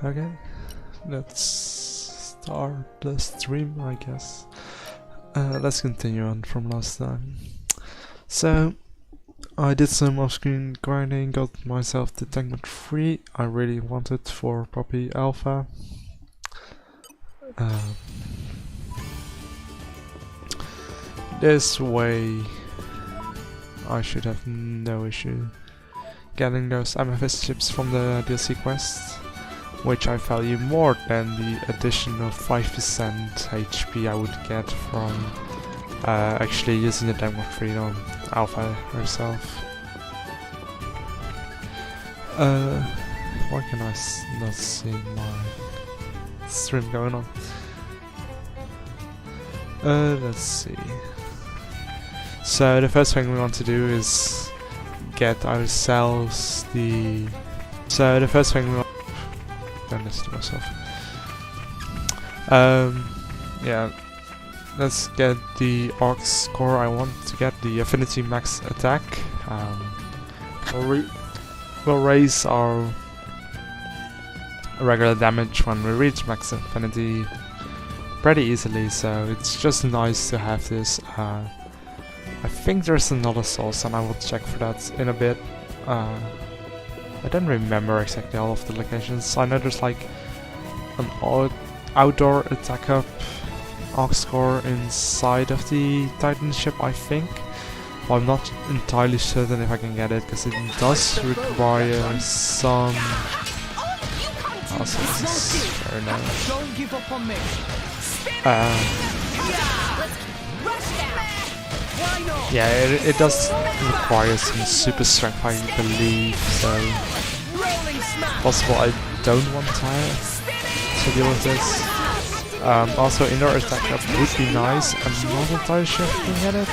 Okay, let's start the stream, I guess. Let's continue on from last time. So, I did some off-screen grinding, got myself the Tank 3 I really wanted for Poppy Alpha. This way I should have no issue getting those amethyst chips from the DLC quest, which I value more than the additional 5% HP I would get from actually using the Tank 3 on Alpha herself. Why can I not see my stream going on? Let's see. So the first thing we want to do is get ourselves the... So the first thing we want... Done this to myself. Yeah. Let's get the Ox core. I want to get the affinity max attack. We'll raise our regular damage when we reach max affinity pretty easily, so it's just nice to have this. I think there's another source and I will check for that in a bit. I don't remember exactly all of the locations. I know there's like an outdoor attack up Ox core inside of the Titan ship, I think. Well, I'm not entirely certain if I can get it, because it does require some... Also, this is very nice. Yeah, it does require some super strength, I believe, so... Possible I don't want to deal with this. Also, indoor attack up would be nice. I'm not entirely sure if you can get it,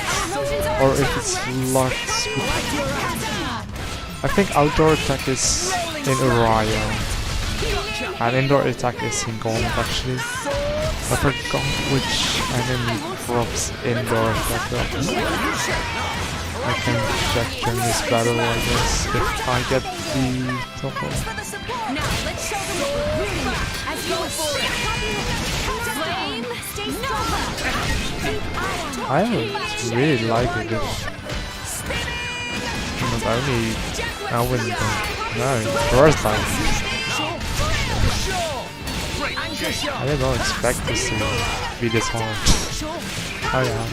or if it's locked. I think outdoor attack is in Uriah, and indoor attack is in Gaunt actually. I forgot which enemy drops indoor attack up. I can check during this battle, I guess, if I get the top one. I would really like it if not only Alwyn, no, first time. I did not expect this to be this hard. Oh yeah.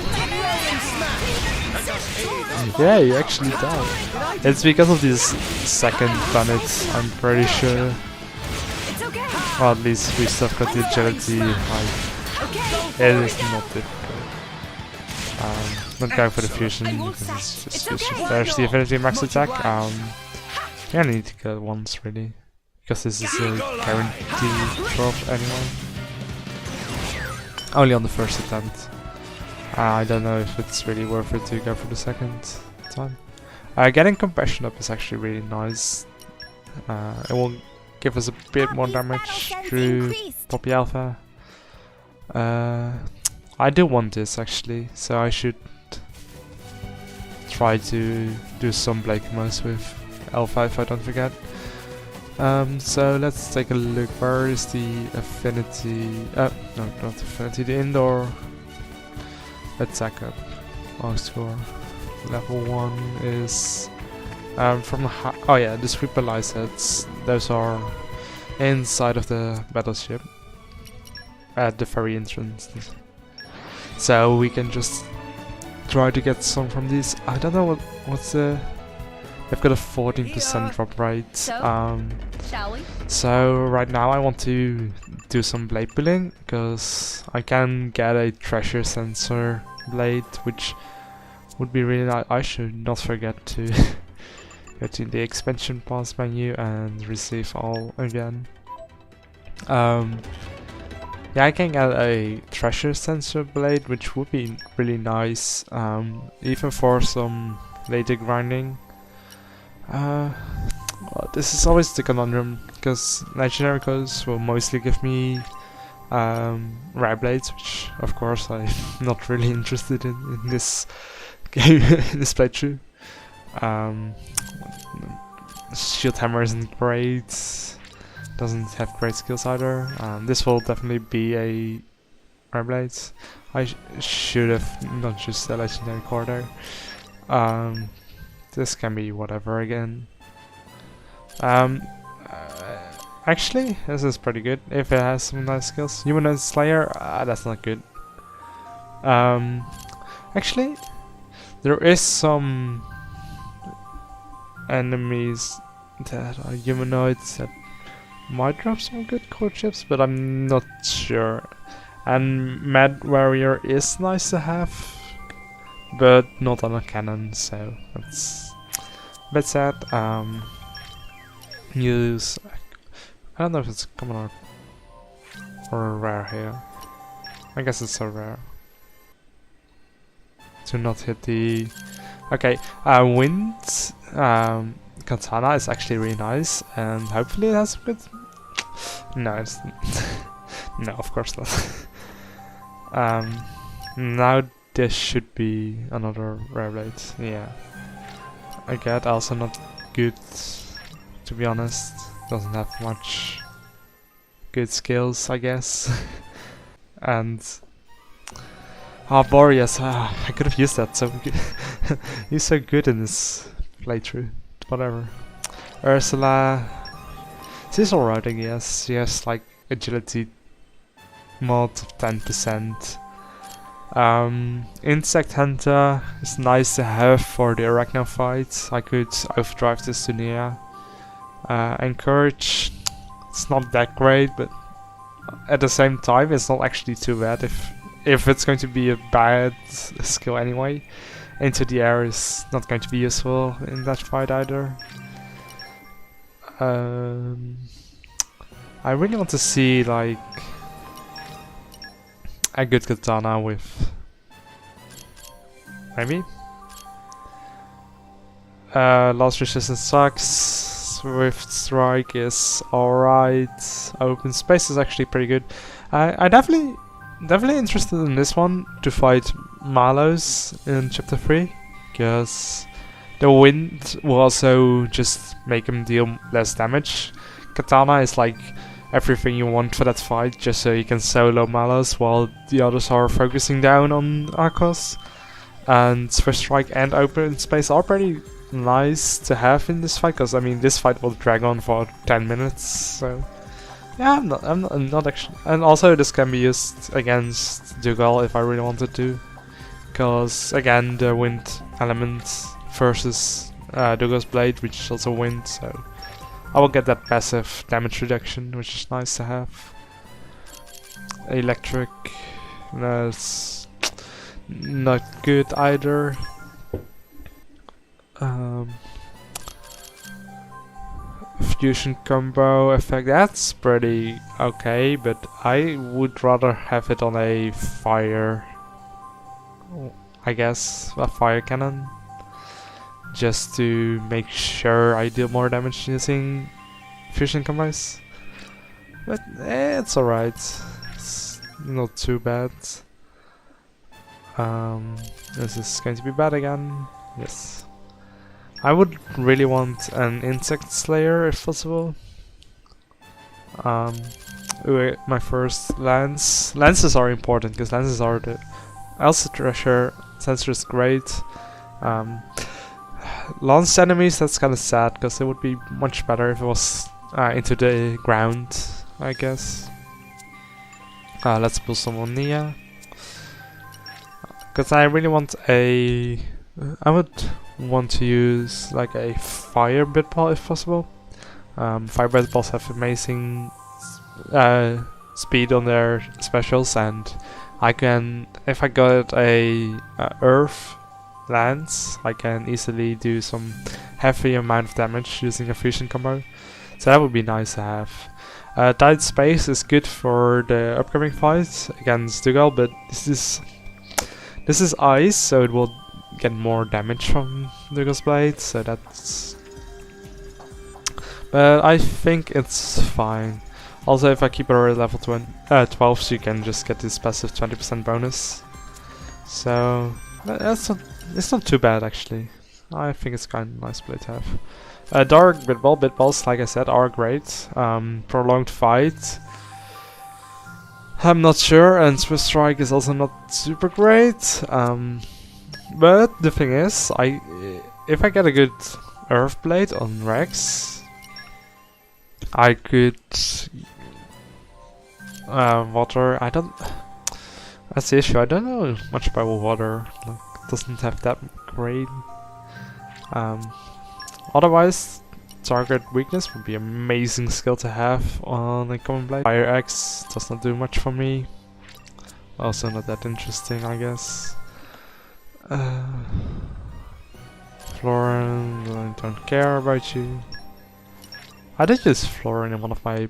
Yeah, you actually died. It's because of this second planet, I'm pretty sure. Well, at least we still got the agility. It is not difficult. Not going for the fusion because it's just fusion. There's the affinity max attack. You only need to kill it once really, because this is a guaranteed drop anyway. Only on the first attempt. I don't know if it's really worth it to go for the second time. Getting compassion up is actually really nice. It will give us a bit more damage through Poppy Alpha. I do want this actually, so I should try to do some Blade combos with Alpha if I don't forget. So let's take a look. Where is the affinity? No, not affinity. The indoor attack up. Score. Level 1 is from the oh yeah, the sweeper sets. Those are inside of the battleship at the very entrance. So we can just try to get some from these. I don't know what's the... They've got a 14% drop rate. So right now I want to do some blade building, because I can get a treasure sensor blade, which would be really nice. I should not forget to go to the expansion pass menu and receive all again. Yeah, I can get a treasure sensor blade, which would be really nice, even for some later grinding. Well, this is always the conundrum, because legendary codes will mostly give me rare blades, which of course I'm not really interested in this game, in this playthrough. Shield hammer isn't great. doesn't have great skills either. This will definitely be a Xenoblade. I should have not just the legendary core there. This can be whatever again. Actually, this is pretty good if it has some nice skills. Humanoid Slayer, that's not good. Actually, there is some enemies that are humanoids that might drop some good core chips, but I'm not sure. And Mad Warrior is nice to have, but not on a cannon, so that's a bit sad. Use, I don't know if it's common or rare here. I guess it's so rare to not hit the. Okay, Wind Katana is actually really nice, and hopefully it has a bit. No, it's no, of course not. Now this should be another rare blade. Yeah, again, also not good, to be honest. Doesn't have much good skills, I guess. And Boreas, I could have used that. So he's so good in this playthrough. Whatever. Ursula, she's alright, I guess. She has like agility mod of 10%. Insect Hunter is nice to have for the Arachno fight. I could overdrive this to Nia. Encourage, it's not that great, but at the same time it's not actually too bad if it's going to be a bad skill anyway. Into the air is not going to be useful in that fight either. I really want to see like a good katana with maybe Lost Resistance sucks. Swift Strike is alright. Open Space is actually pretty good. I definitely interested in this one to fight Malos in Chapter 3, because the wind will also just make him deal less damage. Katana is like everything you want for that fight, just so you can solo Malos while the others are focusing down on Arcos. And Swift Strike and Open Space are pretty nice to have in this fight, because I mean this fight will drag on for 10 minutes, so yeah, I'm not actually. And also this can be used against Dougal if I really wanted to, because again the wind element versus Dougal's blade, which is also wind, so I will get that passive damage reduction, which is nice to have. Electric, that's not good either. Fusion combo effect, that's pretty okay, but I would rather have it on a fire, I guess, a fire cannon, just to make sure I deal more damage using fusion combos. But it's alright, it's not too bad. This is going to be bad again, yes. I would really want an Insect Slayer if possible. My first lance. Lances are important because lances are the Elsa Treasure. Sensor is great. Lanced enemies, that's kind of sad because it would be much better if it was into the ground, I guess. Let's pull some on Nia. Because I really want a. I would want to use like a fire bit ball if possible. Fire bit balls have amazing speed on their specials, and I can, if I got a earth lance, I can easily do some heavy amount of damage using a fusion combo. So that would be nice to have. Tight Space is good for the upcoming fight against Dougal, but this is ice, so it will get more damage from Dougal's blade, so that's. But I think it's fine. Also, if I keep it at level 12, so you can just get this passive 20% bonus. So it's not too bad actually. I think it's kind of a nice blade to have. Dark Bitball, Bitballs, like I said, are great. Prolonged Fight, I'm not sure, and Swift Strike is also not super great. But the thing is, if I get a good Earth Blade on Rex, I could water. That's the issue. I don't know much about water. Like, it doesn't have that great. Otherwise, target weakness would be an amazing skill to have on a common blade. Fire Axe does not do much for me. Also not that interesting, I guess. Florin, I don't care about you. I did use Florin in one of my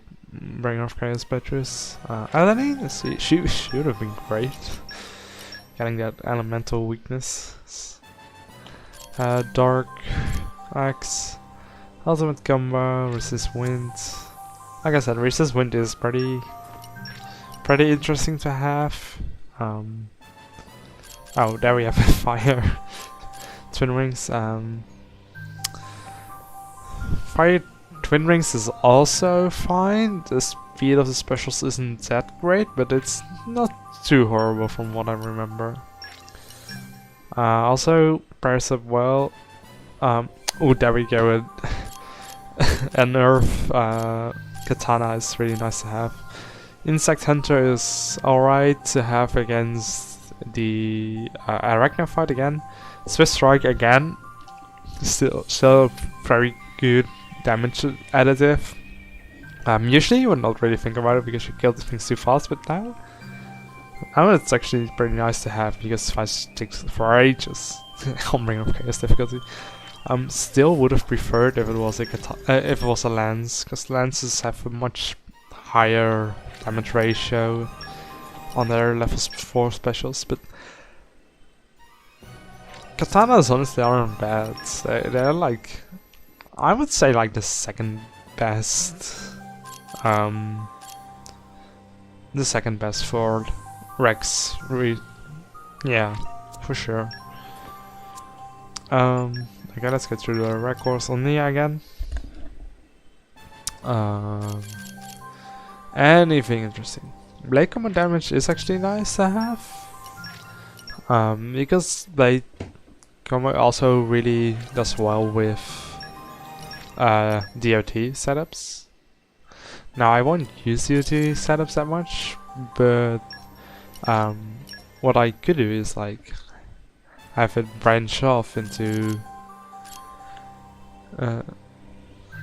Ring of Chaos batteries. Eleni, let's see, she would have been great. Getting that elemental weakness. Dark Axe, Ultimate Combo, Resist Wind. Like I said, Resist Wind is pretty interesting to have. Oh, there we have a fire. Twin Rings. Fire Twin Rings is also fine. The speed of the specials isn't that great, but it's not too horrible from what I remember. Also, pairs up well. Oh, there we go. An Earth Katana is really nice to have. Insect Hunter is alright to have against the Arachno fight again. Swift Strike again. Still very good damage additive. Usually you would not really think about it because you kill the things too fast, but now it's actually pretty nice to have because fight takes for ages on Ring of Chaos difficulty. Still would have preferred if it was a lance, because lances have a much higher damage ratio on their level 4 specials, but katanas honestly aren't bad. They're like, I would say like the second best. The second best for Rex. Yeah, for sure. Okay, let's get through the records on Nia again. Anything interesting? Blade combo damage is actually nice to have. Because Blade combo also really does well with DOT setups. Now I won't use DOT setups that much, but what I could do is like have it branch off into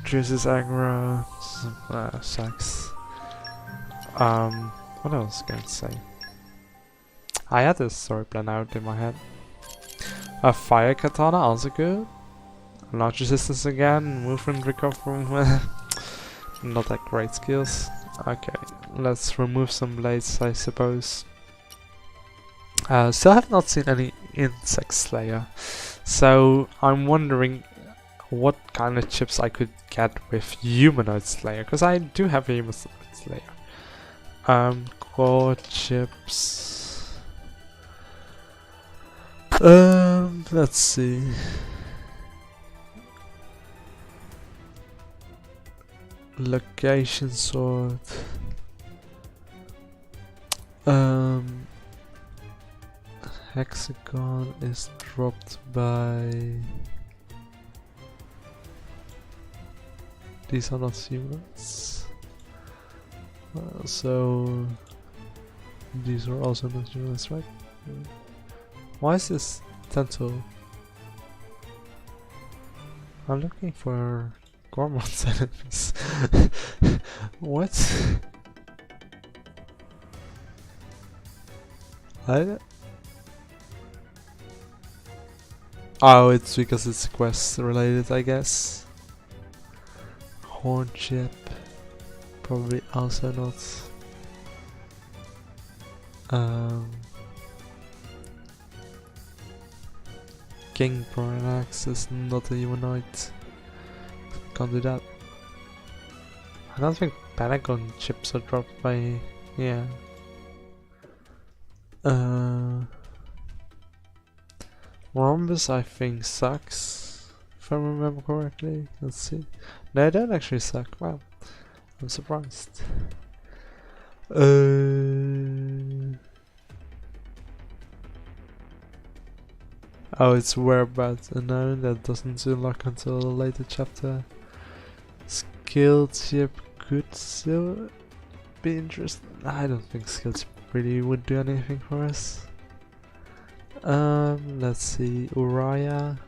Juice's aggro, sucks. What else can I say? I had this story plan out in my head. A fire katana, also good. Launch resistance again, movement recovery. Not that great skills. Okay, let's remove some blades, I suppose. Still have not seen any Insect Slayer, so I'm wondering what kind of chips I could get with Humanoid Slayer, because I do have a Humanoid Slayer. Core chips. Let's see. Location sort. Hexagon is dropped by. These are not humans. So these are also not humans, right? Why is this Tento? I'm looking for Gormon's enemies. What? Oh, it's because it's quest related, I guess. Horn chip, probably also not. King Pronax is not a humanoid. Can't do that. I don't think Pentagon chips are dropped by. Yeah. Rhombus I think sucks if I remember correctly. Let's see. No, they don't actually suck. Wow, I'm surprised. Oh, it's whereabouts unknown. That doesn't unlock until a later chapter. Skilled ship could still be interesting. I don't think skilled ship really would do anything for us. Let's see. Uriah.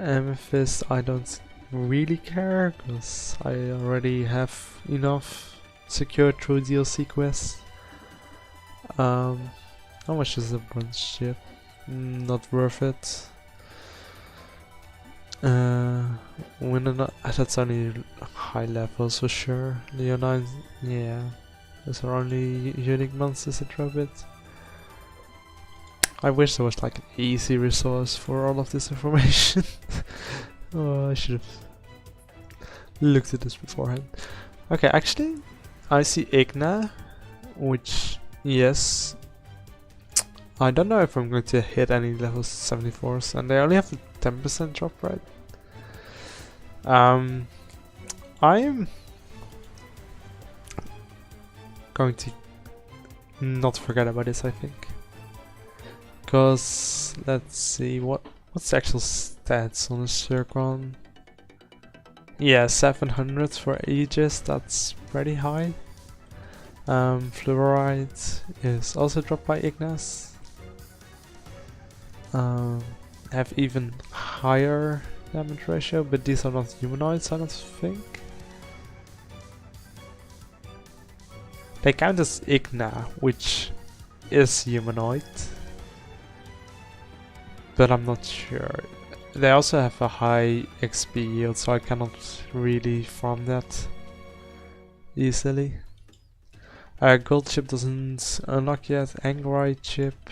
Amethyst, I don't really care because I already have enough secured through DLC quests. How much is a bronze ship? Not worth it. That's only high levels for sure. Leonine, yeah. Those are only unique monsters that drop it. I wish there was like an easy resource for all of this information. Oh, I should have looked at this beforehand. Okay, actually, I see Igna, which, yes, I don't know if I'm going to hit any level 74s, and they only have a 10% drop rate. I am going to not forget about this, I think. Because, let's see, what's the actual stats on the Zircon? Yeah, 700 for Aegis, that's pretty high. Fluorite is also dropped by Ignas. Have even higher damage ratio, but these are not humanoids, I don't think. They count as Igna, which is humanoid, but I'm not sure. They also have a high XP yield, so I cannot really farm that easily. Gold chip doesn't unlock yet. Angerite chip.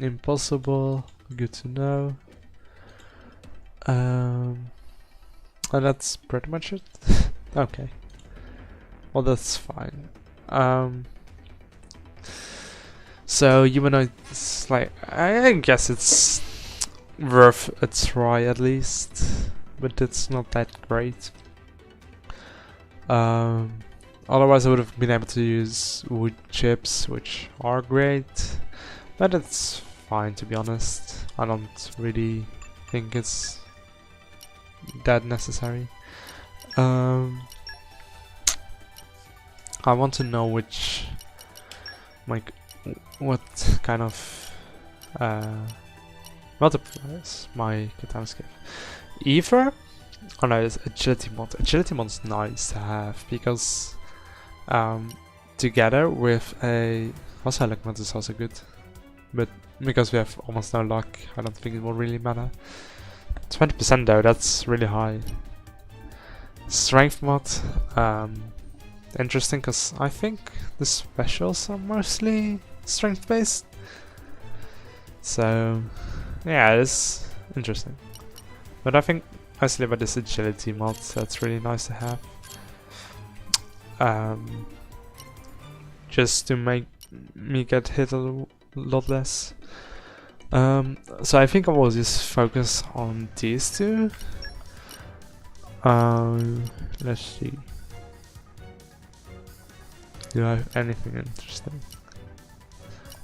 Impossible. Good to know. And that's pretty much it. Okay. Well, that's fine. So humanoids, like, I guess it's worth a try at least, but it's not that great. Otherwise I would have been able to use wood chips, which are great, but it's fine, to be honest. I don't really think it's that necessary. I want to know what kind of multipliers my katanas give. Ether? Oh no, it's agility mod. Agility mod's nice to have because together with a also luck mod is also good, but because we have almost no luck, I don't think it will really matter. 20% though, that's really high. Strength mod, interesting because I think the specials are mostly strength based. So yeah, it's interesting. But I think mostly about this agility mod, that's really nice to have. Just to make me get hit a lot less. So I think I will just focus on these two. Let's see. Do I have anything interesting?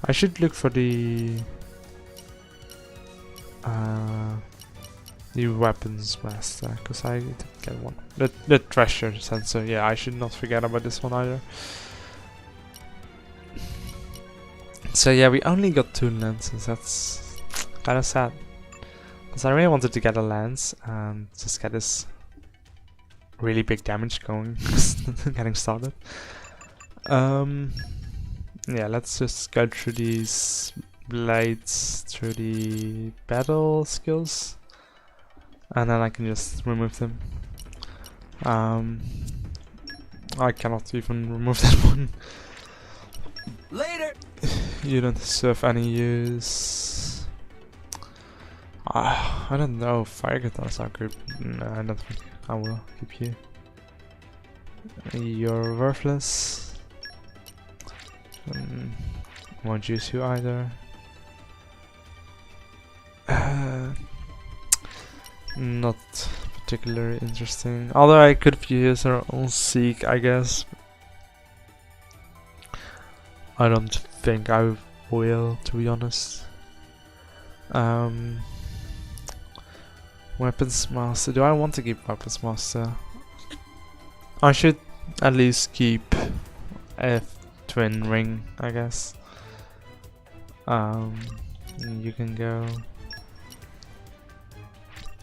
I should look for the new weapons master, because I need to get one. The treasure sensor, yeah, I should not forget about this one either. So yeah, we only got 2 lances, that's kind of sad. Because I really wanted to get a lance and just get this really big damage going, getting started. Yeah, let's just go through these blades, through the battle skills, and then I can just remove them. I cannot even remove that one. Later. You don't serve any use. I don't know. Fire guitars are good. No, I don't think I will keep you. You're worthless. Won't use you either. not particularly interesting. Although I could use her own Seek, I guess. I don't think I will, to be honest. Weapons Master. Do I want to keep Weapons Master? I should at least keep a Twin Ring, I guess. You can go.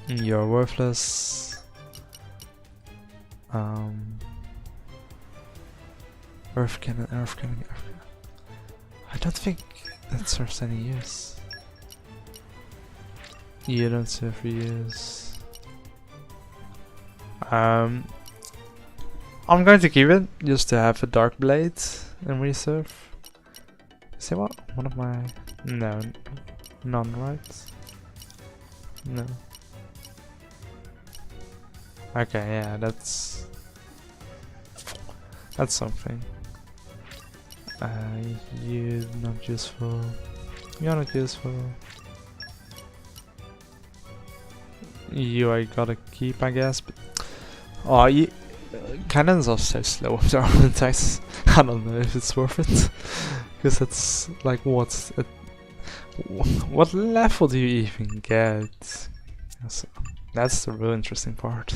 You're worthless. Earth Cannon, Earth Cannon, Earth Cannon. I don't think that serves any use. You don't serve use. I'm going to keep it just to have a Dark Blade in reserve. See what? One of my... No. None, right? No. Okay, yeah, that's something. You're not useful. You're not useful. You I gotta keep, I guess. But oh, cannons are so slow with their own attacks. I don't know if it's worth it, because it's like what level do you even get? That's the real interesting part.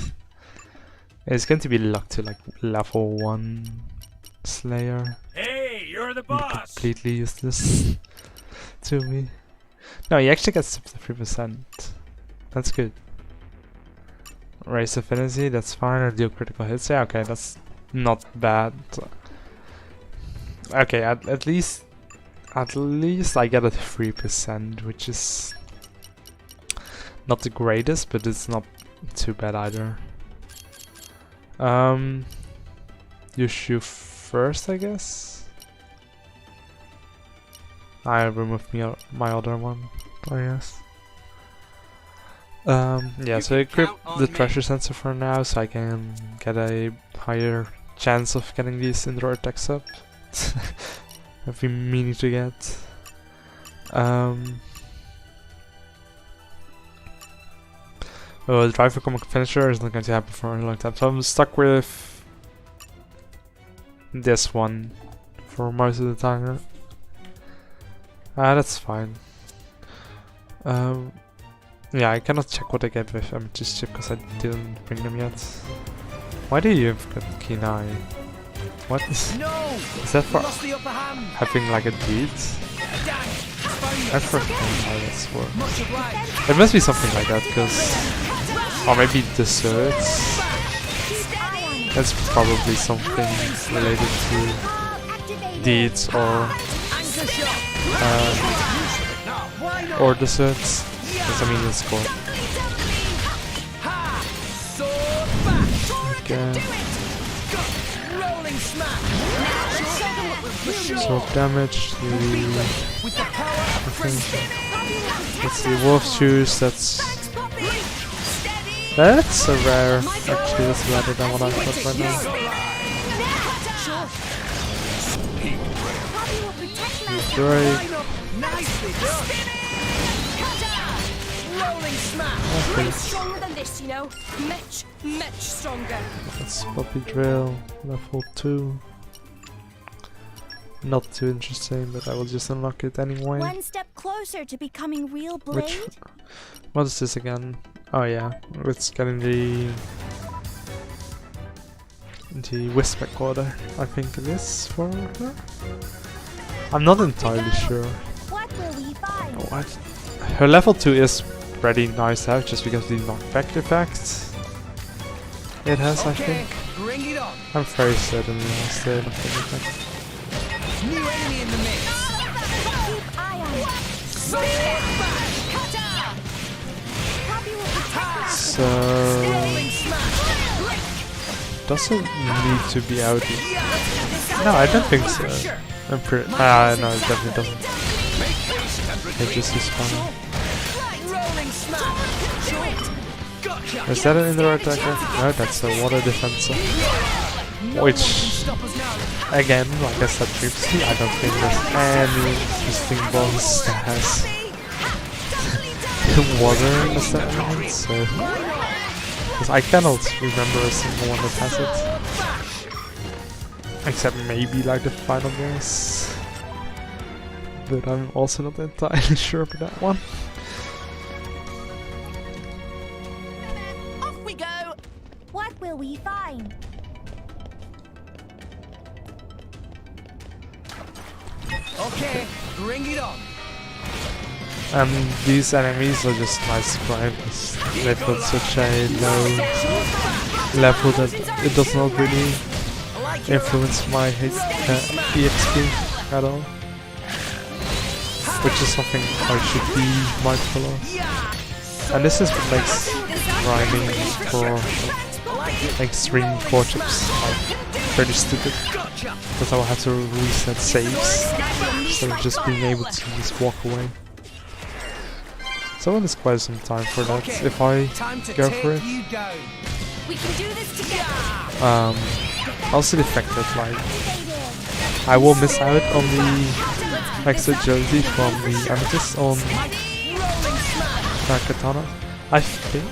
It's going to be locked to like level 1 Slayer. Hey, you're the boss. Completely useless to me. No, he actually gets 53%. That's good. Raise affinity, that's fine. Or deal critical hits. Yeah, okay, that's not bad. Okay, at least I get a 3%, which is not the greatest, but it's not too bad either. You shoot first, I guess. I removed my other one, I guess. Yeah, so I equip the treasure sensor for now, so I can get a higher chance of getting these indoor attacks up. I've been meaning to get. Oh, the drive for common finisher is not going to happen for a long time, so I'm stuck with this one for most of the time. That's fine. Yeah, I cannot check what I get with Amethyst Chip because I didn't bring them yet. Why do you have got Keen Eye? What is that for having like a deed? I forgot how that's for. It must be something like that, because... Or maybe desserts. That's probably something related to deeds or desserts. Because I mean it's cool. Okay. Absorb damage. Let's see, Wolf Shoes, that's a rare. Actually, that's better than what I thought right now. Break. Okay. That's Puppy Drill, level 2. Not too interesting, but I will just unlock it anyway. One step closer to becoming real Blade. What is this again? Oh yeah, it's getting the Whisper Quarter, I think it is for her. I'm not entirely sure. What will we find? Oh, what? Her level 2 is pretty nice to have just because of the knockback effect it has, I think. I'm very certain it has the knockback effect. New enemy in the mix. Keep eye on it. So does it need to be out? No, I don't think so. I'm pretty. No, it definitely doesn't. It just is fun. Is that an indoor attacker? No, that's a water defensive. Which, again, like I said previously, I don't think there's any interesting boss that has water in the set, so because I cannot remember a single one that has it, except maybe like the final boss. But I'm also not entirely sure about that one. Off we go. What will we find? Okay, bring it on. These enemies are just nice surprises. They've got such a low level that it does not really influence my EXP at all. Which is something I should be mindful of. And this is what makes grinding for extreme quarters like pretty stupid. Because I will have to reset saves instead of just being able to just walk away. So I want to spare some time for that if I go for it. We can do this together. Also the fact that like I will miss out on the extra agility from the amethyst on katana. I think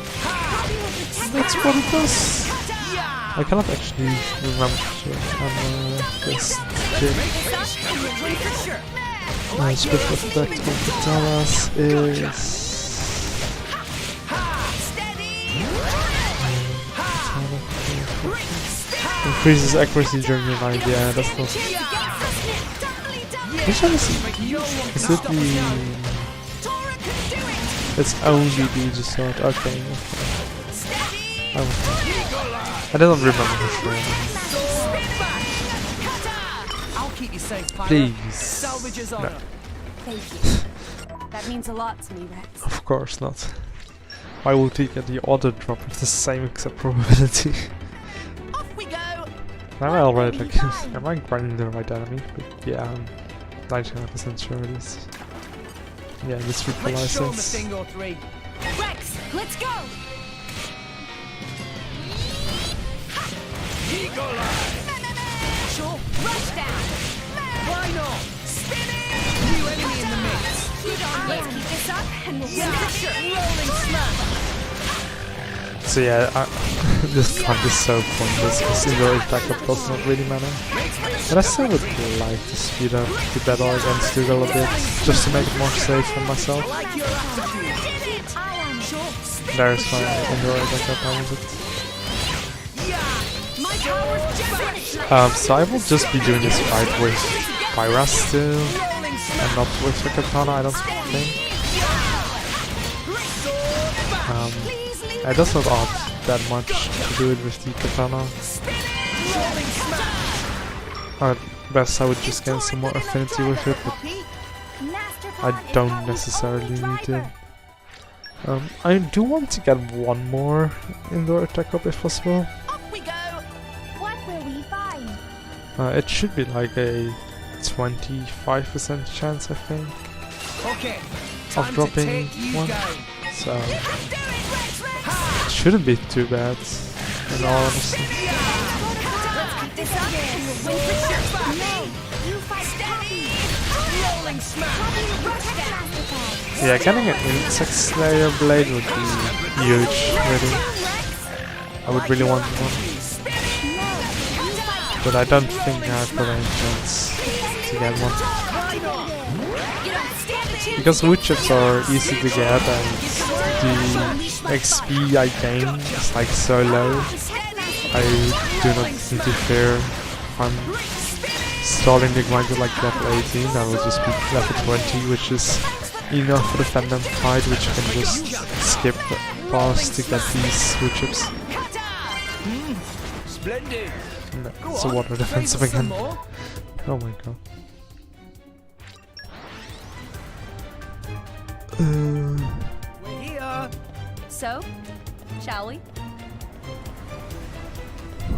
that's what it does. I cannot actually remember this kid. My special effect on katanas is increases accuracy during your mind. Yeah, that's not. Which one is it? Is it the? It's only the sword. Okay. I don't remember his name. Please. No. Thank you. That means a lot to me, Rex. Of course not. Why would we get the auto drop with the same exact probability? Off we go. Am I already like, am I grinding the right enemy? But yeah, I'm 99% sure it is. Yeah, this reaper license. Rex, let's go. Sure, rush down. Why not? New enemy in the mix. Let's keep this up and we'll win for sure. Rolling smash. So yeah, this card is so pointless because indoor backup does not really matter. But I still would like to speed up the battle against Dougal a bit, just to make it more safe for myself. There's my indoor backup, how was it? So I will just be doing this fight with Pyra still, and not with the katana, I don't think. It does not add that much to do it with the katana. At best I would just gain some more affinity with it, but I don't necessarily need it. I do want to get one more indoor attack up if possible. It should be like a 25% chance, I think, of dropping one. So it shouldn't be too bad, in all honesty. Yeah, getting an insect slayer blade would be huge, really. I would really want one. But I don't think I have any chance to get one. Because wood chips are easy to get and the XP I gain is like so low. I do not interfere if I'm stalling the grind to like level 18, I will just be level 20, which is enough for the Phantom fight, which you can just skip past to get these wood chips. Splendid. No, it's a water defensive again. Oh my god. We're here. So, shall we?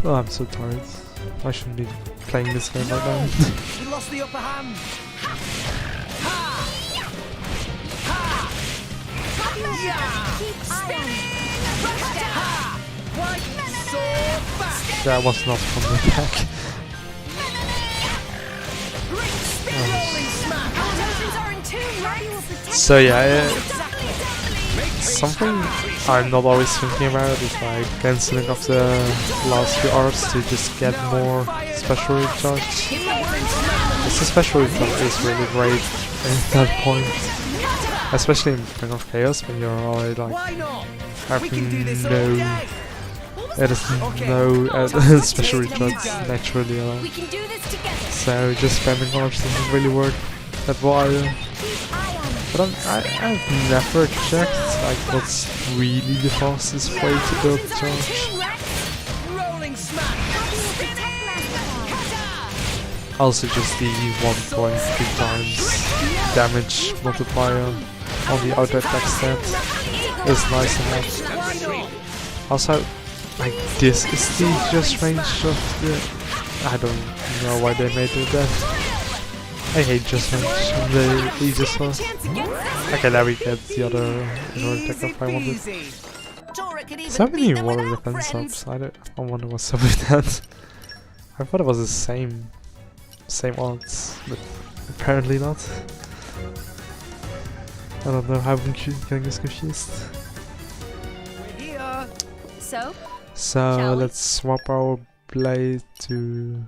Oh, I'm so tired. I shouldn't be playing this game right now. We lost the upper hand. That was not from the attack. So yeah, something I'm not always thinking about is like cancelling off the last few arts to just get more special recharge. Because the special recharge is really great at that point. Especially in Ring of Chaos when you're already like having no... It is no special recharge naturally at all. We can do this together. So just spamming arts doesn't really work that well. But I've never checked like what's really the fastest way to build charge. Rolling smack. Also just the 1.3 times damage multiplier on the auto attack stat is nice enough. Also, like this is the just range of the... I don't know why they made it that. I hate just range on the Aegis one. Okay, now we get the other inward attack if I wanted. So many water defense ups. I wonder what's up with that. I thought it was the same odds, but apparently not. I don't know how I'm getting this confused. So let's swap our blade to...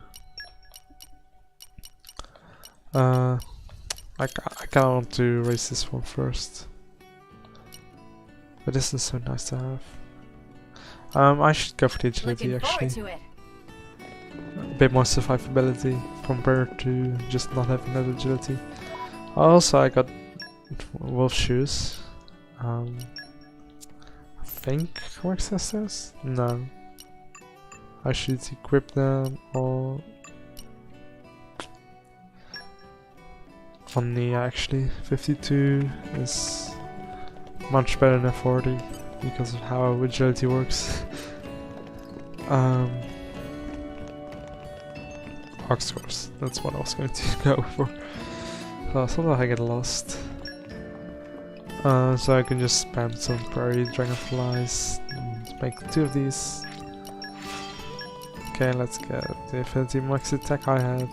I kinda want to raise this one first. But this is so nice to have. I should go for the agility actually. A bit more survivability compared to just not having that agility. Also I got wolf shoes. I think works as this? No. I should equip them or... Funny actually, 52 is much better than 40 because of how agility works. Ox course, that's what I was going to go for. Sometimes I get lost. So I can just spam some prairie dragonflies and make 2 of these. Okay, let's get the affinity max attack I had.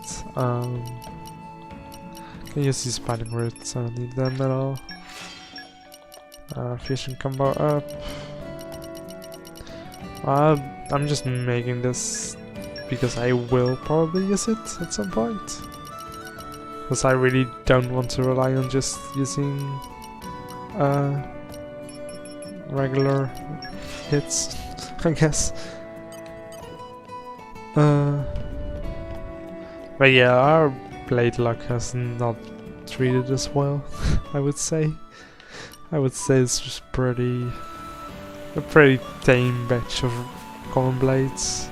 Can use these spinning roots, I don't need them at all. Fusion combo up. I'm just making this because I will probably use it at some point. Because I really don't want to rely on just using regular hits, I guess. But yeah, our blade luck has not treated as well, I would say. I would say it's just a pretty tame batch of common blades.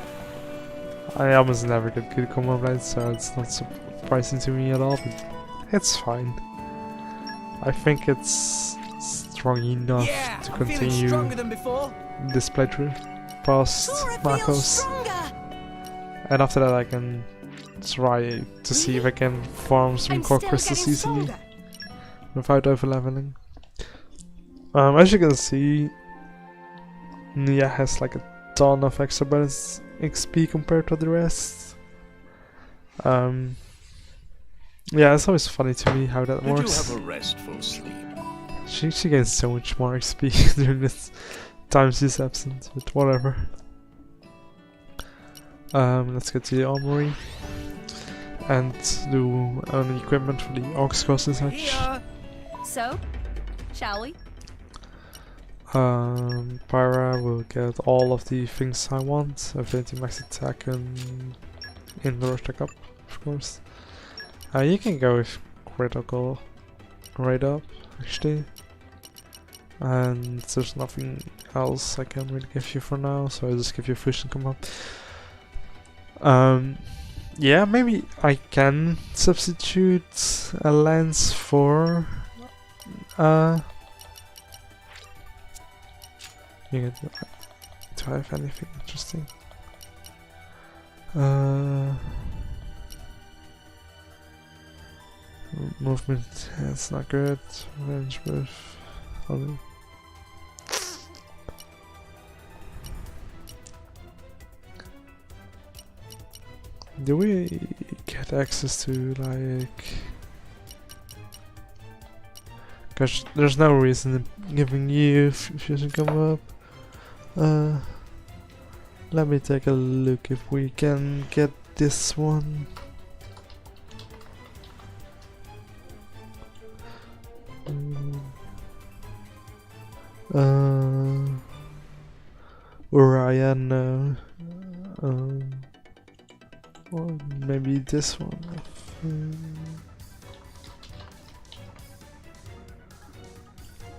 I almost never get good common blades, so it's not surprising to me at all, but it's fine. I think it's strong enough to continue this playthrough past Marcos. And after that I can try to see if I can farm some core crystals easily without overleveling. As you can see, Nia has like a ton of extra bonus XP compared to the rest. Yeah, it's always funny to me how that works. Have a restful sleep. She gains so much more XP during this time she's absent, but whatever. Let's get to the armory and do an equipment for the Ox course and such. So, shall we? Pyra will get all of the things I want. Affinity max attack and indoor attack up, of course. You can go with critical right up, actually. And there's nothing else I can really give you for now, so I'll just give you fusion combo. Yeah, maybe I can substitute a lance for do I have anything interesting? Movement, that's not good. Range with do we get access to like... Cause there's no reason in giving you if fusion come up. Let me take a look if we can get this one. Uriah, no. Or maybe this one.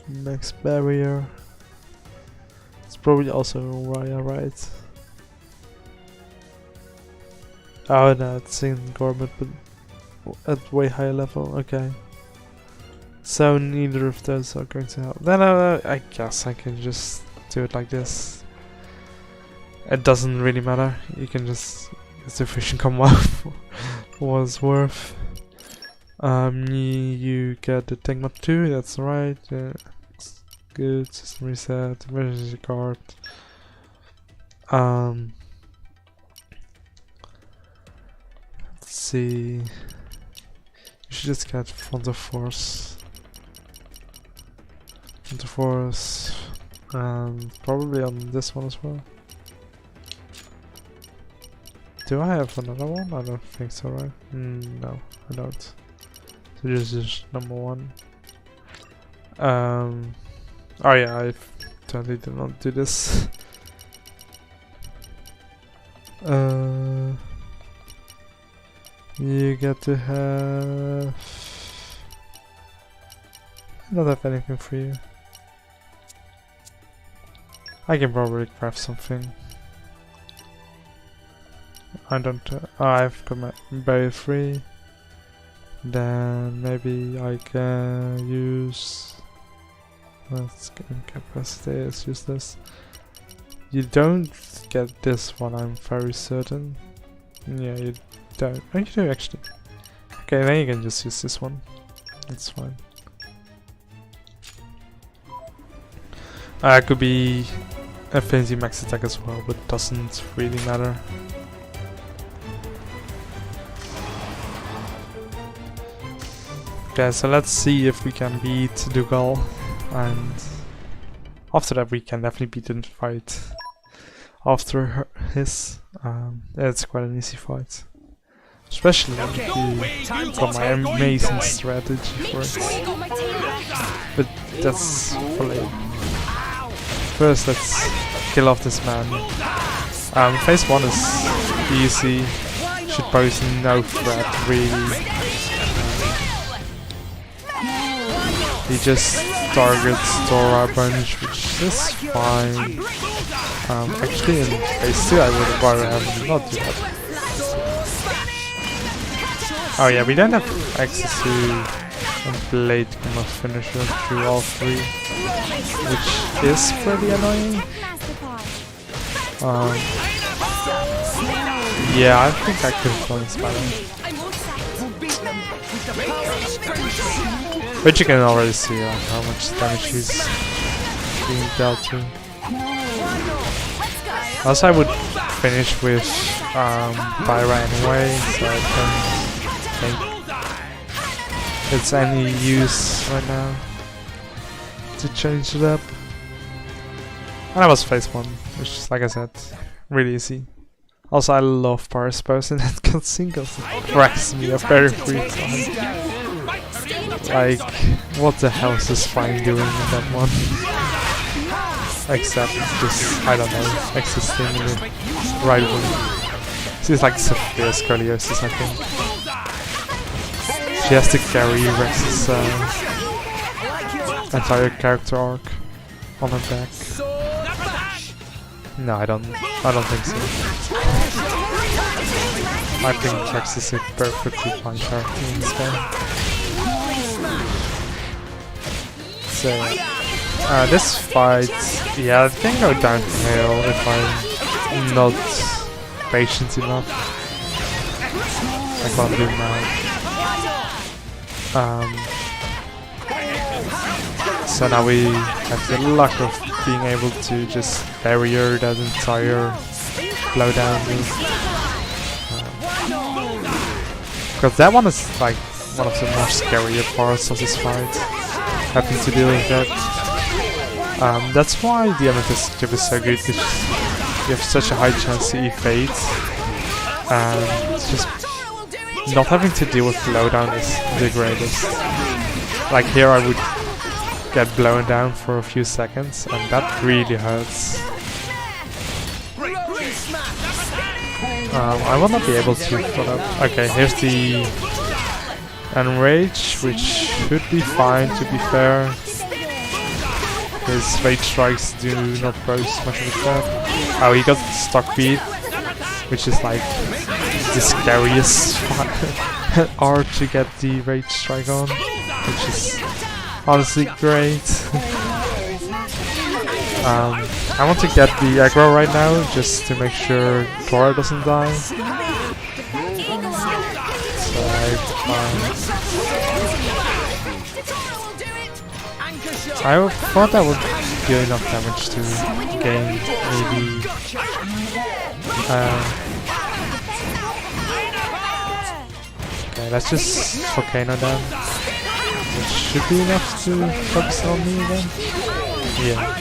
Max barrier. It's probably also Uriah, right? Oh no, it's in Gourmet, but at way higher level. Okay. So neither of those are going to help. Then I guess I can just do it like this. It doesn't really matter. You can just get the fusion come off. Was worth. You get the Tengma 2. That's right. Yeah. Good. System reset. Emergency card. Let's see. You should just get Font of Force. Font of Force. And probably on this one as well. Do I have another one? I don't think so, right? No, I don't. So this is number 1. Oh yeah, I totally did not do this. You get to have... I don't have anything for you. I can probably craft something. I don't... I've got my berry free. Then maybe I can use... Let's get incapacity, let's use this. You don't get this one, I'm very certain. Yeah, you don't. Oh, you do actually. Okay, then you can just use this one. That's fine. Could be Affinity Max Attack as well, but doesn't really matter. Okay, so let's see if we can beat Dougal, and after that we can definitely beat the fight. After his, it's quite an easy fight. Especially if you got my amazing strategy for it. But that's for later. First, let's kill off this man. Phase 1 is easy. Should pose no threat really. He just targets Dora a bunch, which is fine. Actually, in phase 2, I would have rather have him not do that. Oh yeah, we don't have access to a blade kind of finisher through all 3, which is pretty annoying. Yeah, I think I could have done this better. But you can already see how much damage he's being dealt to. Also, I would finish with Pyra anyway, so I can think it's any use right now to change it up. And that was phase 1, which is, like I said, really easy. Also, I love Paris Pose in that cutscene because it cracks me up every time. Like, what the hell is this fine doing in that one? Except just, I don't know, existing in the right way. She's like severe scoliosis, I think. She has to carry Rex's entire character arc on her back. No, I don't think so. I think Rex is a perfectly fine character in this game. So, this fight, yeah, it can go downhill if I'm not patient enough. I can't do now. So now we have the luck of being able to just barrier that entire blowdown move. Because that one is like one of the more scarier parts of this fight. having to deal with that. That's why the amethyst chip is so good, because you have such a high chance to evade, and just not having to deal with blowdown is the greatest. Like here I would get blown down for a few seconds, and that really hurts. I will not be able to follow up. Okay, here's the Enrage, which should be fine to be fair. His rage strikes do not pose much of a threat. Oh, he got stock beat, which is like the scariest art to get the rage strike on, which is honestly great. I want to get the aggro right now, just to make sure Tora doesn't die. So I thought that would do enough damage to gain maybe okay, let's just Volcano down. Which should be enough to focus on me again. Yeah.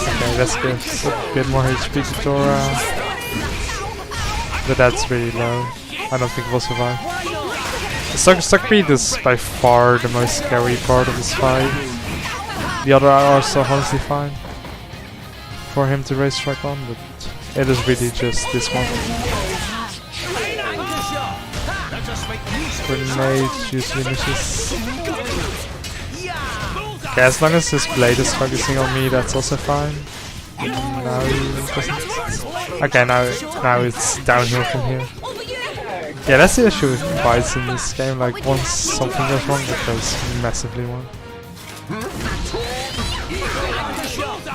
Okay, let's give a bit more HP to Tora. But that's really low. I don't think we'll survive. Stuck beat is by far the most scary part of this fight. The other are also honestly fine for him to raise strike on, but it is really just this one. Grenade usually misses. Okay, as long as his blade is focusing on me, that's also fine. Now he doesn't. Okay, now it's downhill from here. Yeah, that's the issue with fights in this game. Like once something goes wrong, it goes massively wrong.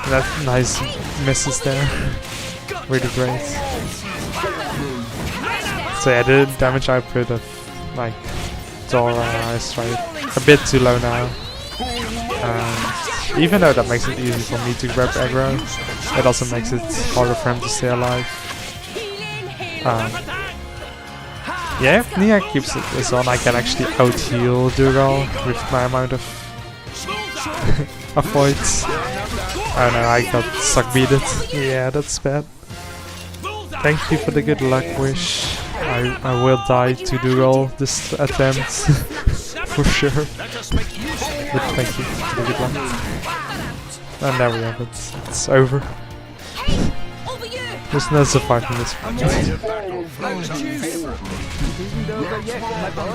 That nice misses there. Really great. So yeah, the damage output of like Dora is right a bit too low now. Even though that makes it easy for me to grab aggro, it also makes it harder for him to stay alive. Yeah, if Nia keeps this on, I can actually out-heal Dugal with my amount of avoids. Oh no, I got suck-beated. Yeah, that's bad. Thank you for the good luck wish. I will die to Dugal this attempt. For sure. But thank you for the good luck. And there we have it. It's over. There's no surviving this fight.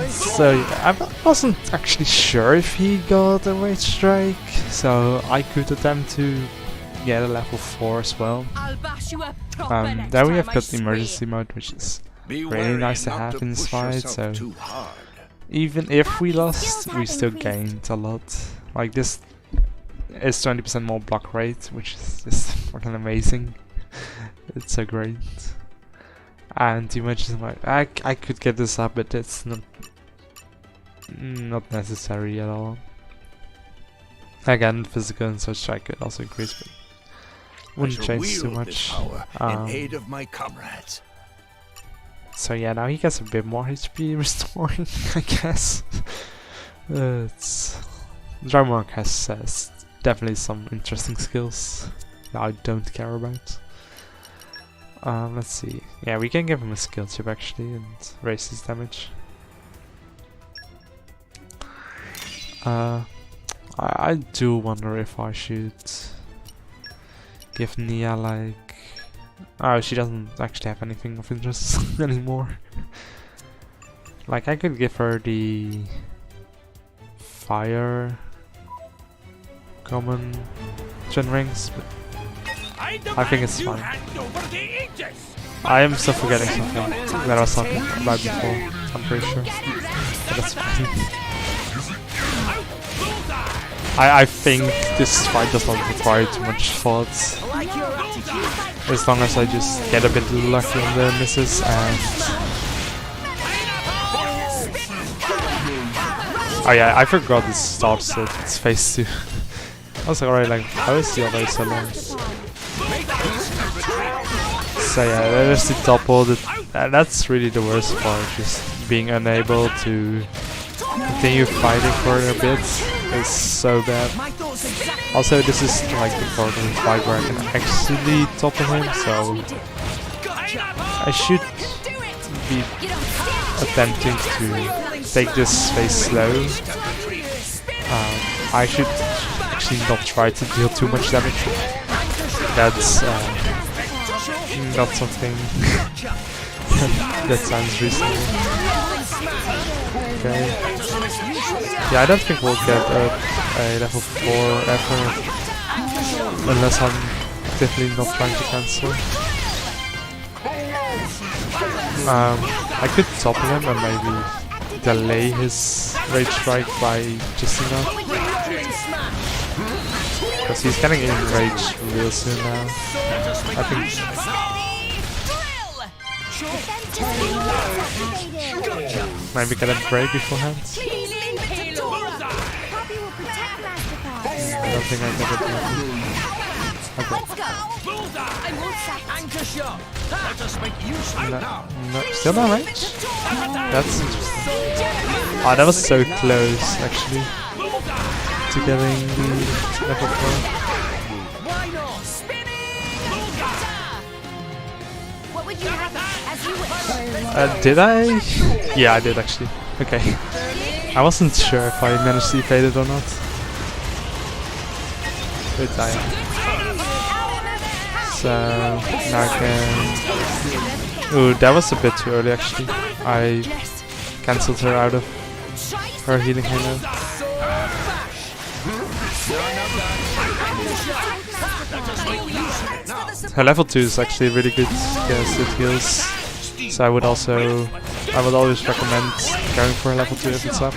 So yeah, I wasn't actually sure if he got a rage strike, so I could attempt to get a level 4 as well. There we have got emergency mode, which is really nice to have in this fight, so even if we lost, we still gained a lot. Like this is 20% more block rate, which is just fucking amazing. It's so great. And you mentioned like I could get this up, but it's not necessary at all. Again, physical and such I could also increase, but wouldn't change too much. In aid of my comrades. So yeah, now he gets a bit more HP restoring, I guess. Drymark has definitely some interesting skills that I don't care about. Let's see. Yeah, we can give him a skill chip actually and raise his damage. I do wonder if I should give Nia like... Oh, she doesn't actually have anything of interest anymore. Like I could give her the fire common gen rings, but I think it's fine. I am still forgetting something that I was talking about before, I'm pretty sure. But that's fine. I think this fight does not require too much thought. As long as I just get a bit lucky on the misses and... Oh yeah, I forgot this stops at its phase 2. I was already like, how is the other so long? So yeah, there's the double. That's really the worst part, just being unable to continue fighting for a bit is so bad. Also, this is like the part of the fight where I can actually topple him, so I should be attempting to take this phase slow. I should actually not try to deal too much damage. That's not something that sounds reasonable. Okay. Yeah, I don't think we'll get a level 4 ever, unless I'm definitely not trying to cancel. I could topple him and maybe delay his rage strike by just enough, because he's getting enraged real soon now. I think maybe get a break beforehand. I don't think I get it. No, still no range? That's interesting. Oh, that was so close actually to getting the level 4. Did I? Yeah, I did actually. Okay. I wasn't sure if I managed to evade it or not. But I am. So now I can... Ooh, that was a bit too early actually. I cancelled her out of her healing halo. Her level 2 is actually really good because it heals. So I would always recommend going for a level 2 if it's up.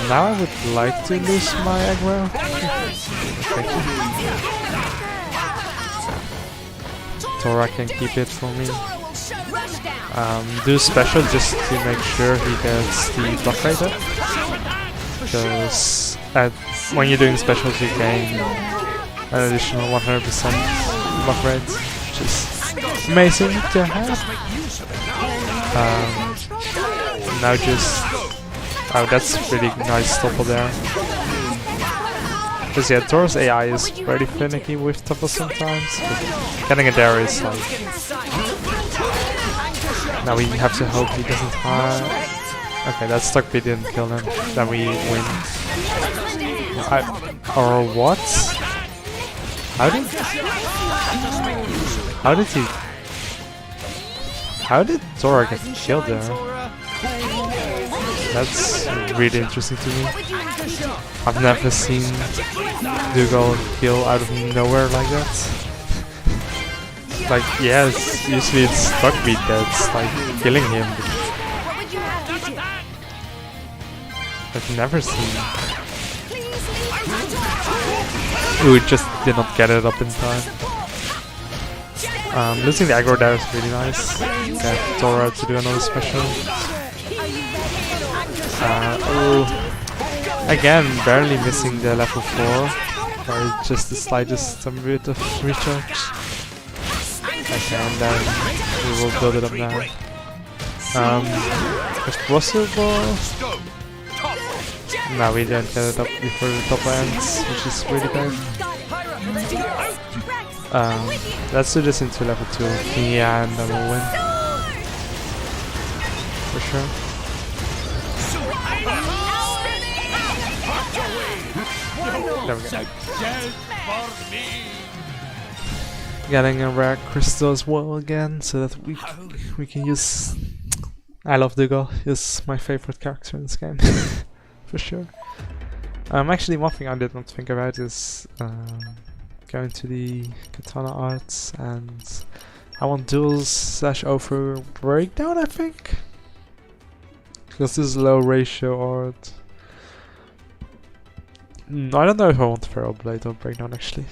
Now I would like to lose my aggro. Thank you. Tora can keep it for me. Do special just to make sure he gets the block rate up. Because when you're doing specials you gain an additional 100% block rate, which is amazing to have. Now just... Oh, that's really nice topple there. Because yeah, Tora's AI is pretty finicky with topple sometimes, but getting it there is like... Now we have to hope he doesn't hide. Okay, that stuck B didn't kill him, then we win. Or what? How did Tora get killed there? That's really interesting to me. I've never seen Dougal kill out of nowhere like that. Like, yes, usually it's Stockbeat that's like killing him. I've never seen. Ooh, it just did not get it up in time. Losing the aggro there is really nice. Get Tora to do another special. Again, barely missing the level 4 by just the slightest bit of recharge. Okay, and then we will build it up now. If possible... No, we didn't get it up before the top ends, which is really bad. Let's do this into level 2, yeah, and then we'll win. For sure. There we go. Getting a rare crystal as well again, so that we can use... I love Dougal, he's my favorite character in this game. For sure. Actually, one thing I did not think about is going to the katana arts, and I want duels/over breakdown, I think, because this is low ratio art. I don't know if I want Feral Blade or breakdown actually.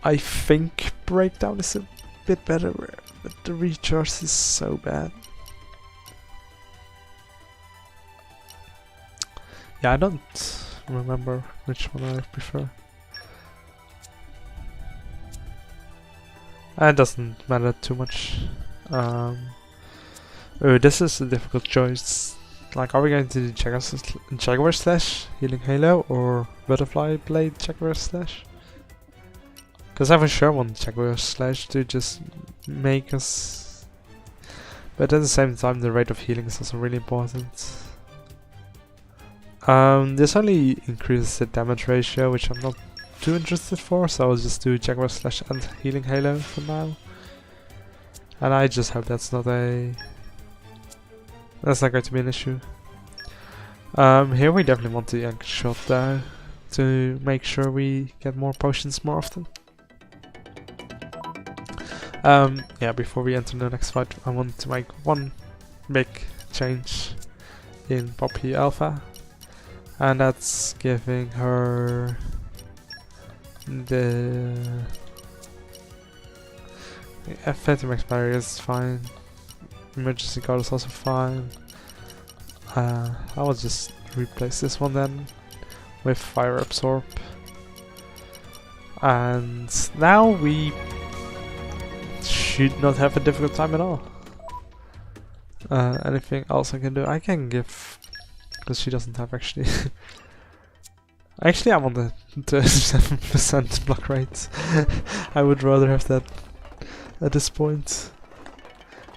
I think breakdown is a bit better, but the recharge is so bad. Yeah, I don't remember which one I prefer. It doesn't matter too much. Oh, this is a difficult choice. Like, are we going to do Jaguar Slash, Healing Halo, or Butterfly Blade Jaguar Slash? Because I for sure want Jaguar Slash to just make us... But at the same time, the rate of healing is also really important. This only increases the damage ratio, which I'm not too interested for, so I'll just do Jaguar Slash and Healing Halo for now. And I just hope that's not going to be an issue. Here we definitely want the anchor shot though, to make sure we get more potions more often. Yeah, before we enter the next fight, I want to make one big change in Poppy Alpha, and that's giving her the Phantom Expiry is fine, Emergency Guard is also fine. I will just replace this one then with Fire Absorb, and now we should not have a difficult time at all. Anything else I can do? I can give, because she doesn't have actually. Actually, I want the 37% block rate. I would rather have that at this point.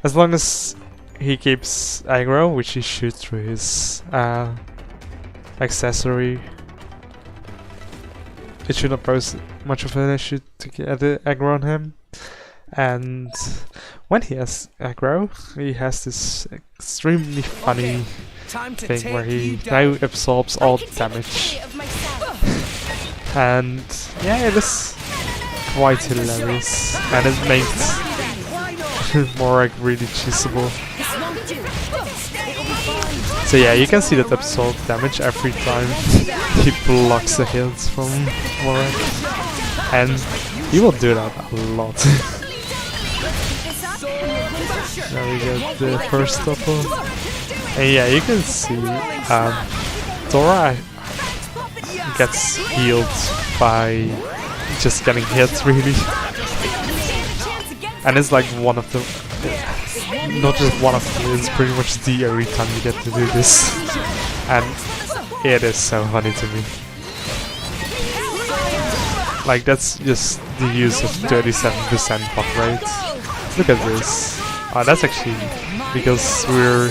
As long as he keeps aggro, which he should through his accessory, it should not pose much of an issue to get the aggro on him. And when he has aggro, he has this extremely funny thing where he now absorbs all the damage. And yeah, it is quite hilarious, and it makes it more like really cheesable. So yeah, you can see that absorb damage every time he blocks the hits from Morak, and he will do that a lot. Now we get the first double, and yeah, you can see Dora gets healed by just getting hit really, and it's like one of the, not just one of them, it's pretty much the every time you get to do this, and it is so funny to me. Like, that's just the use of 37% block rate. Look at this. That's actually because we're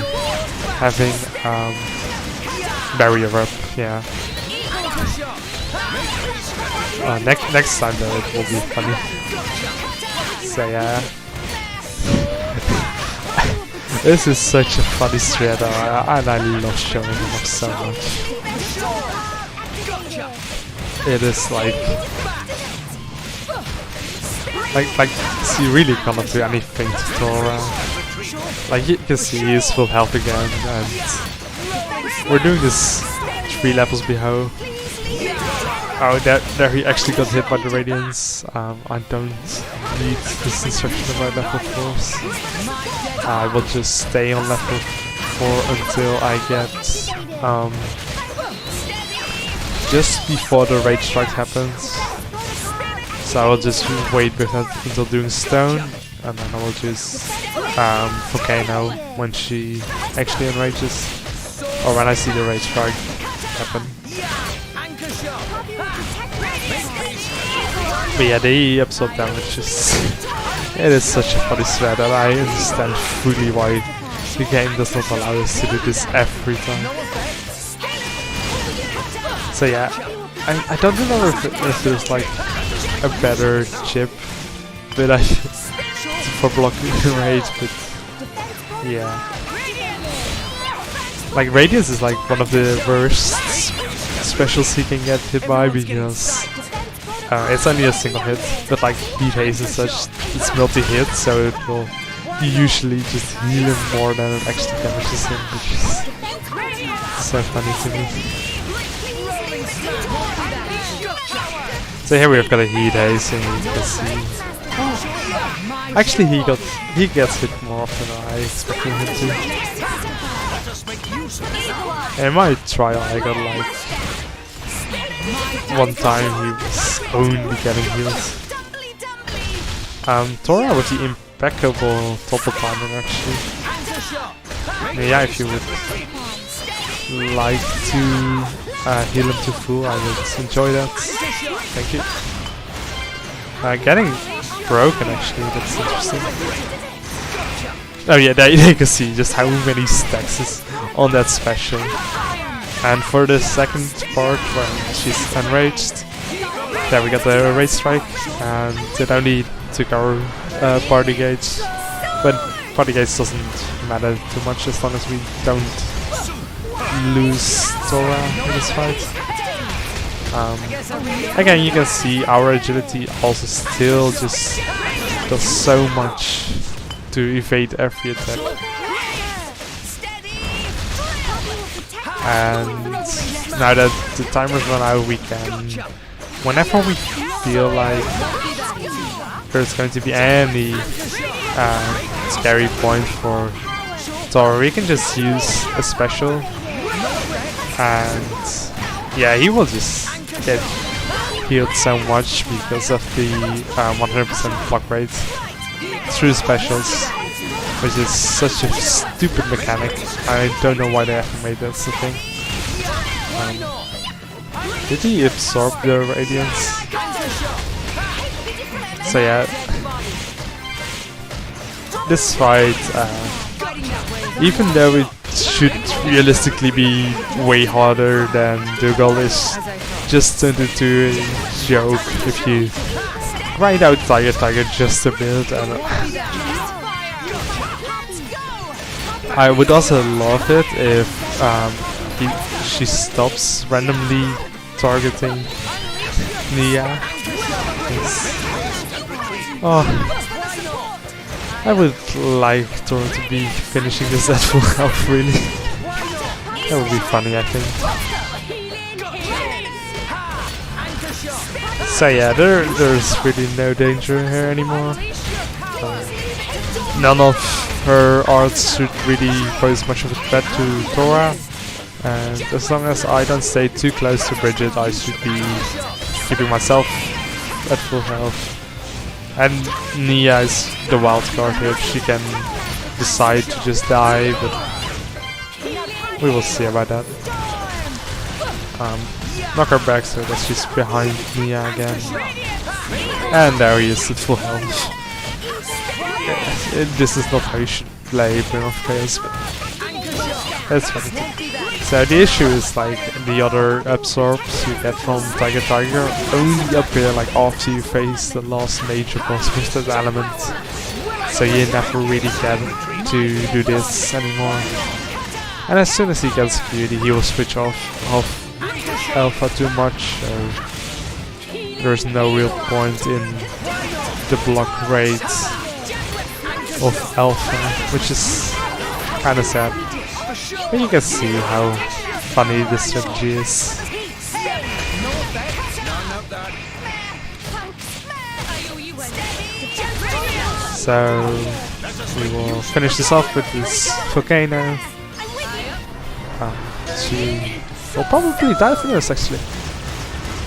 having barrier up, yeah. Next time though it will be funny. So yeah. This is such a funny thread, and I love showing him off so much. It is like he really cannot do anything to Dora. Like, you can see he's full health again, and we're doing this 3 levels below. Oh, there he actually got hit by the Radiance. I don't need this instruction about level 4s. I will just stay on level 4 until I get just before the Rage Strike happens. So I will just wait with that until doing Stone, and then I will just Volcano when she actually enrages, or when I see the Rage Strike happen. But yeah, the absorb damage is... it is such a funny thread, and I understand fully why the game does not allow us to do this every time. So yeah, I don't remember if there's like a better chip that I for blocking rage, but yeah. Like, Radiance is like one of the worst specials he can get hit by, because it's only a single hit, but like Heat Haze and such, it's multi-hit, so it will usually just heal him more than it actually damages him, which is so funny to me. So here we've got a Heat Haze, and you can see... actually he gets hit more often than I expected him to. In my trial I got like... one time he was only getting healed. Tora with the impeccable double timing actually. Yeah, if you would like to heal him to full, I would enjoy that. Thank you. Getting broken actually, that's interesting. Oh yeah, there you can see just how many stacks is on that special. And for the second part, when she's enraged, there we got the rage strike, and it only took our party gauge. But party gauge doesn't matter too much as long as we don't lose Tora in this fight. Again, you can see our agility also still just does so much to evade every attack. And now that the timer's run out, we can, whenever we feel like there's going to be any scary point for Thor, we can just use a special, and yeah, he will just get healed so much because of the 100% block rate through specials, which is such a stupid mechanic. I don't know why they ever made that a thing. Did he absorb the radiance? So yeah, this fight, even though it should realistically be way harder than Dougal, is just turned into a joke if you grind out Tiger just a bit. And I would also love it if she stops randomly targeting Nia. Oh, I would like Tora to be finishing this at full health, really. That would be funny, I think. So yeah, there's really no danger here anymore. None of her arts should really pose much of a threat to Tora. And as long as I don't stay too close to Bridget, I should be keeping myself at full health. And Nia is the wild card here. She can decide to just die, but we will see about that. Knock her back so that she's behind Nia again. And there he is at full health. This is not how you should play Brain of Chaos, but that's funny. So the issue is like the other absorbs you get from Tiger only appear like after you face the last major boss with that element. So you never really get to do this anymore. And as soon as he gets beauty, he will switch off Alpha too much, so there's no real point in the block rate of Alpha, which is kinda sad. But you can see how funny this strategy is. So we will finish this off with this volcano. She will probably die for this actually.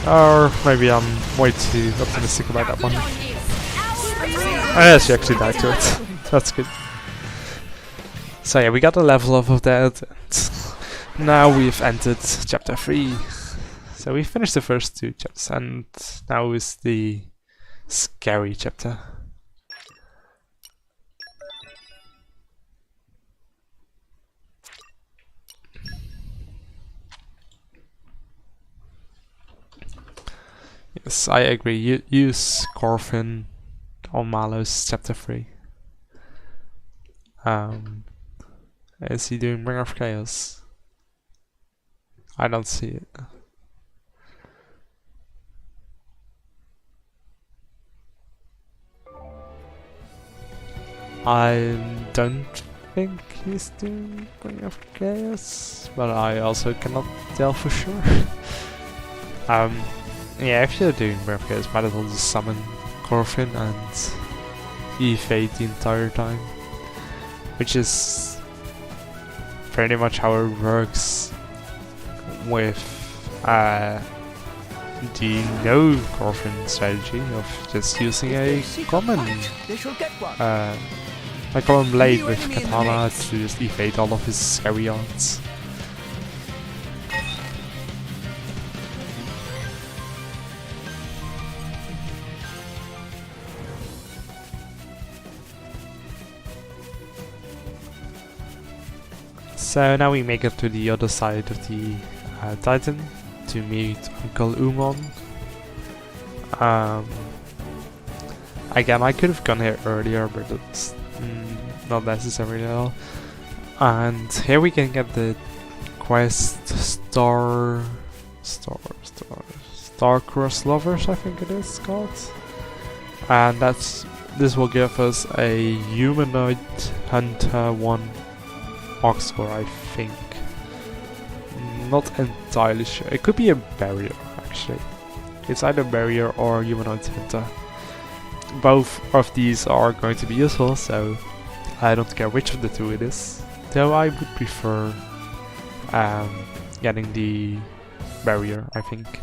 Or maybe I'm way too optimistic about that one. Oh yeah, she actually died to it. That's good. So yeah, we got a level up of that. And now we've entered chapter 3. So we finished the first 2 chapters, and now is the scary chapter. Yes, I agree. Use Corvin on Malos chapter 3. Is he doing Ring of Chaos? I don't see it. I don't think he's doing Ring of Chaos, but I also cannot tell for sure. Yeah, if you're doing Ring of Chaos, might as well just summon Corvin and evade the entire time, which is pretty much how it works with the no girlfriend strategy of just using a common blade with katana to just evade all of his scary arts. So now we make it to the other side of the Titan to meet Uncle Umon. Again, I could have gone here earlier, but it's not necessary at all. And here we can get the quest Star-Crossed Lovers, I think it is called. And this will give us a humanoid hunter 1 Oxcore, I think. Not entirely sure. It could be a barrier, actually. It's either barrier or humanoid hunter. Both of these are going to be useful, so I don't care which of the two it is. Though I would prefer getting the barrier, I think.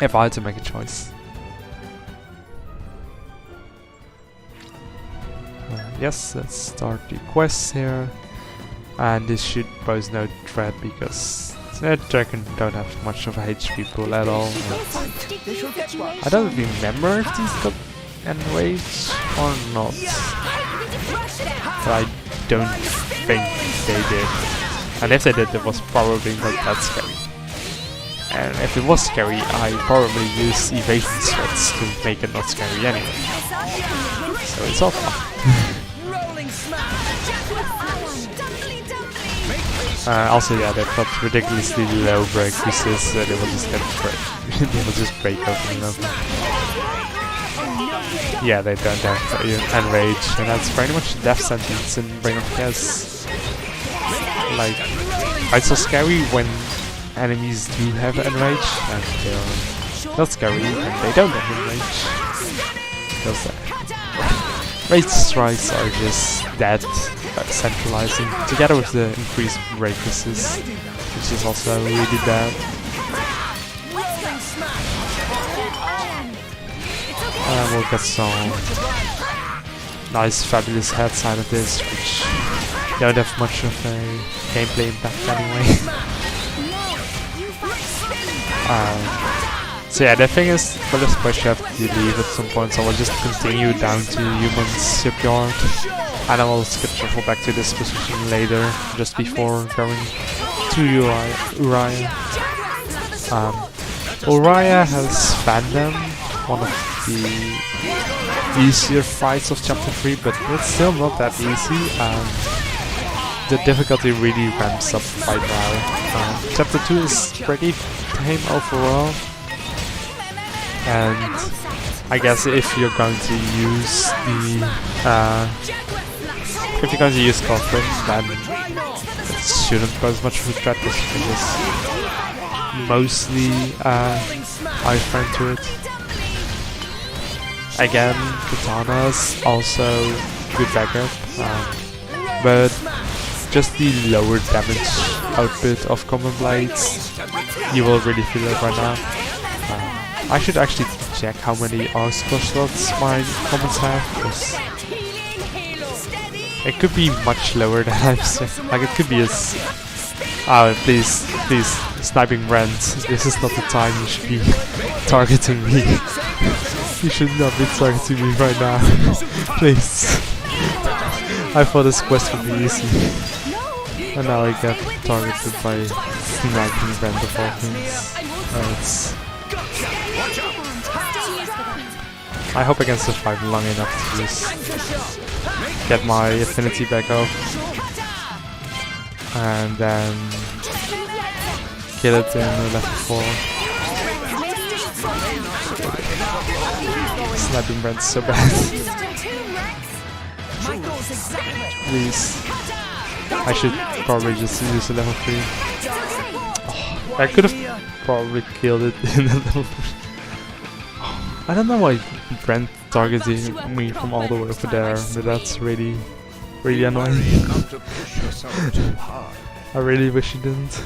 If I had to make a choice. Yes, let's start the quests here. And this should pose no threat because the dragon don't have much of a HP pool at all. I don't remember if these got enraged or not. But I don't think they did. And if they did, it was probably not that scary. And if it was scary, I probably used evasion threats to make it not scary anyway. So it's all fun. Also, yeah, they've got ridiculously low break resist, so they will just get they will just break over and over. Yeah, they don't have enrage, and that's pretty much a death sentence in Ring of Chaos. Like, it's so scary when enemies do have enrage, and they're not scary when they don't have enrage. Because rage strikes are just dead. Centralizing together with the increased break resist, which is also really bad. And we'll get some nice fabulous heads out of this, which don't have much of a gameplay impact anyway. So yeah, the thing is, for this quest you have to leave at some point, so I'll just continue down to Human's Shipyard. And I will skip shuffle back to this position later, just before going to Uriah. Uriah has Fandom, one of the easier fights of Chapter 3, but it's still not that easy. The difficulty really ramps up right now. Chapter 2 is pretty tame overall. And I guess if you're going to use Coffin, then it shouldn't pose much of a threat because you can just mostly iframe to it. Again, Katana's also good backup, but just the lower damage output of common blades, you will really feel it right now. I should actually check how many Oxcore slots my commons have, because it could be much lower than I've said. Like, it could be as... please, sniping Rent. This is not the time you should be targeting me. You should not be targeting me right now. Please. I thought this quest would be easy. And now I get targeted by sniping Rent of all things. I hope I can survive long enough to just get my affinity back up and then kill it in level 4. Sniping Brent's so bad. Please. I should probably just use a level 3. Oh, I could have probably killed it in a level 3. I don't know why Brent targeting me from all the way over there, but that's really annoying. I really wish he didn't.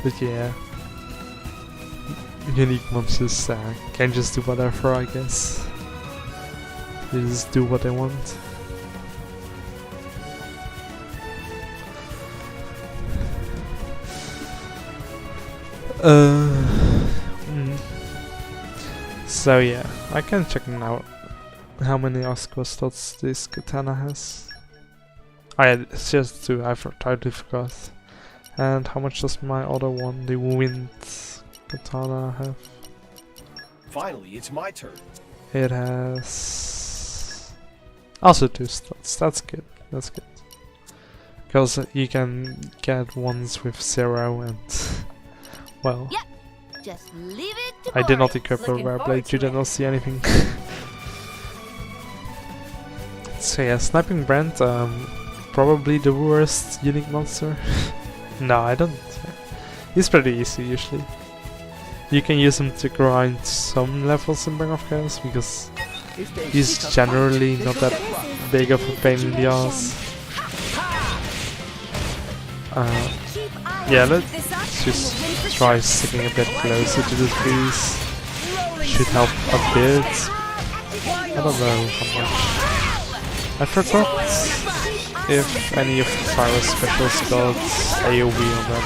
But yeah. unique monsters can just do whatever, I guess. They just do what they want. So yeah, I can check out how many Oscar slots this katana has. Oh yeah, it's just two, I totally forgot. And how much does my other one, the wint katana, have? Finally, it's my turn. It has also 2 slots. That's good. That's good. Because you can get ones with 0 and well. Yeah. Just leave it to I did not boys. equip a Looking rare forward blade. You to did it. not see anything. So yeah, sniping Brent, probably the worst unique monster. No, I don't. He's pretty easy usually. You can use him to grind some levels in Bring of Chaos because he's generally not that big of a pain in the ass. Yeah, let's just try sticking a bit closer to the trees. Should help a bit. I don't know how much. I forgot if any of the Pyro specials got AoE on them.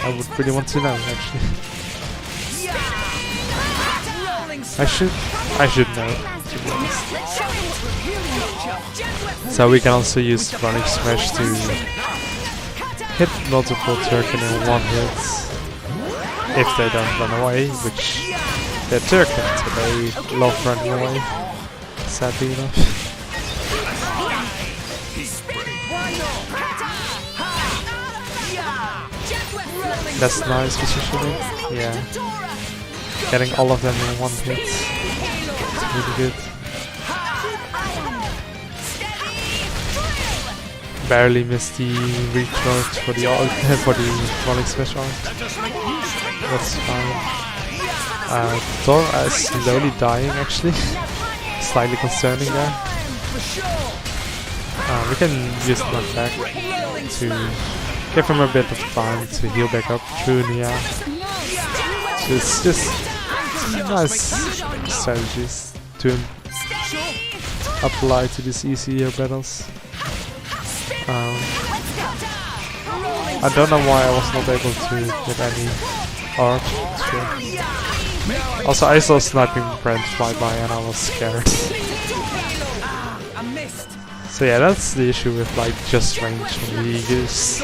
I would really want to know actually. I should know, to be honest. So we can also use Running Smash to hit multiple Turkin in one hit. If they don't run away, which they're Turkin, so they love running away. Sadly enough. That's nice positioning. Yeah. Getting all of them in one hit. It's really good. Barely missed the recharge for the for the rolling special. That's fine. Thor is slowly dying actually. Slightly concerning there. We can use knockback to give him a bit of time to heal back up through Nia. So it's just nice strategies to apply to these easier battles. I don't know why I was not able to get any art. Also, I saw sniping Brent fly by and I was scared. So yeah, that's the issue with like just range when you use this.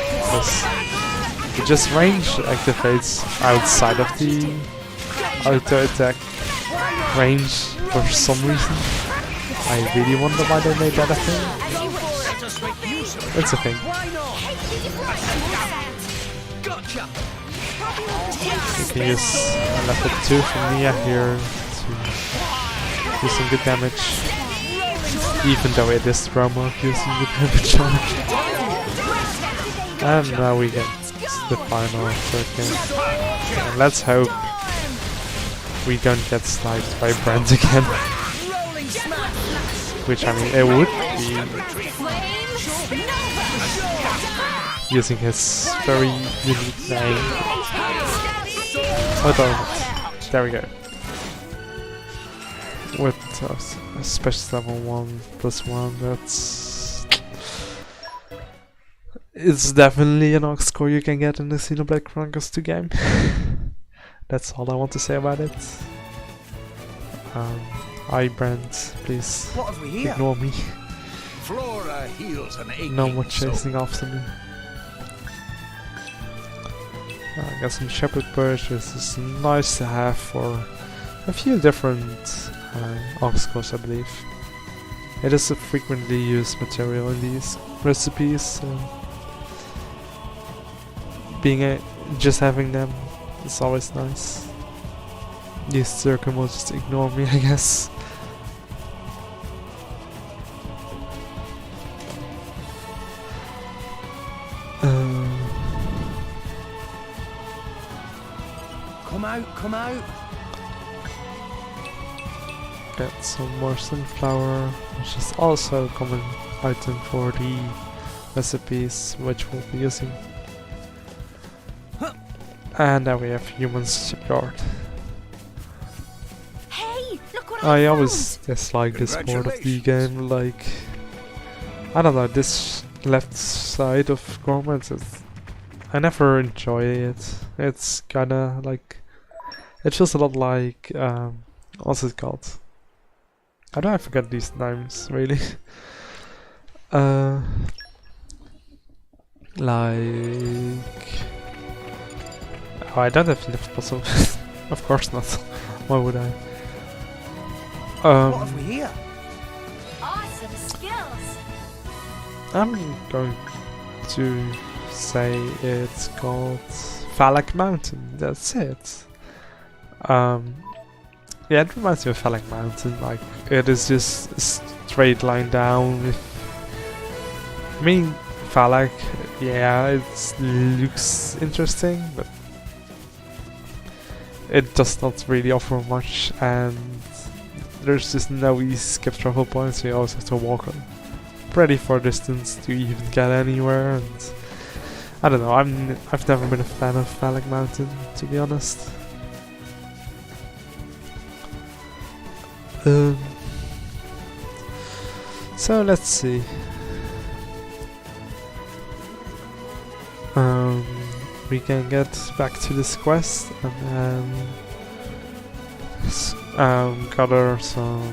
The just range activates outside of the auto attack range for some reason. I really wonder why they made that a thing. It's a thing. You can use level 2 from Nia here to do some good damage. Even though it is promo using the damage on it. And now we get the final circuit. And let's hope we don't get sniped by Brent again. Which I mean, it would be using his very unique name. Hold on. There we go. With a special level 1+1, that's... It's definitely an Ox score you can get in the Xenoblade Chronicles 2 game. That's all I want to say about it. Hi Brent, please ignore me. Flora heals an aching No more soul. chasing after me. I got some Shepherd Birch, which is nice to have for a few different Ox cores, I believe. It is a frequently used material in these recipes, so just having them is always nice. These Circle will just ignore me, I guess. Come out. Get some more sunflower, which is also a common item for the recipes which we'll be using. And now we have Humans Shipyard. Hey, look what I I always dislike this part of the game, like, I don't know, this left side of Gormans, I never enjoy it. It's kinda like, it feels a lot like, what's it called? How do I forget these names, really? Like... Oh, I don't have lift puzzle. Of course not. Why would I? What have we here? Awesome skills. I'm going to say it's called Phallic Mountain. That's it. Yeah, it reminds me of Phallic Mountain. Like, it is just a straight line down with... I mean, Phallic, yeah, it looks interesting, but it does not really offer much, and there's just no easy skip travel points, so you always have to walk a pretty far distance to even get anywhere, and I don't know, I've never been a fan of Phallic Mountain, to be honest. So let's see. We can get back to this quest and then gather some.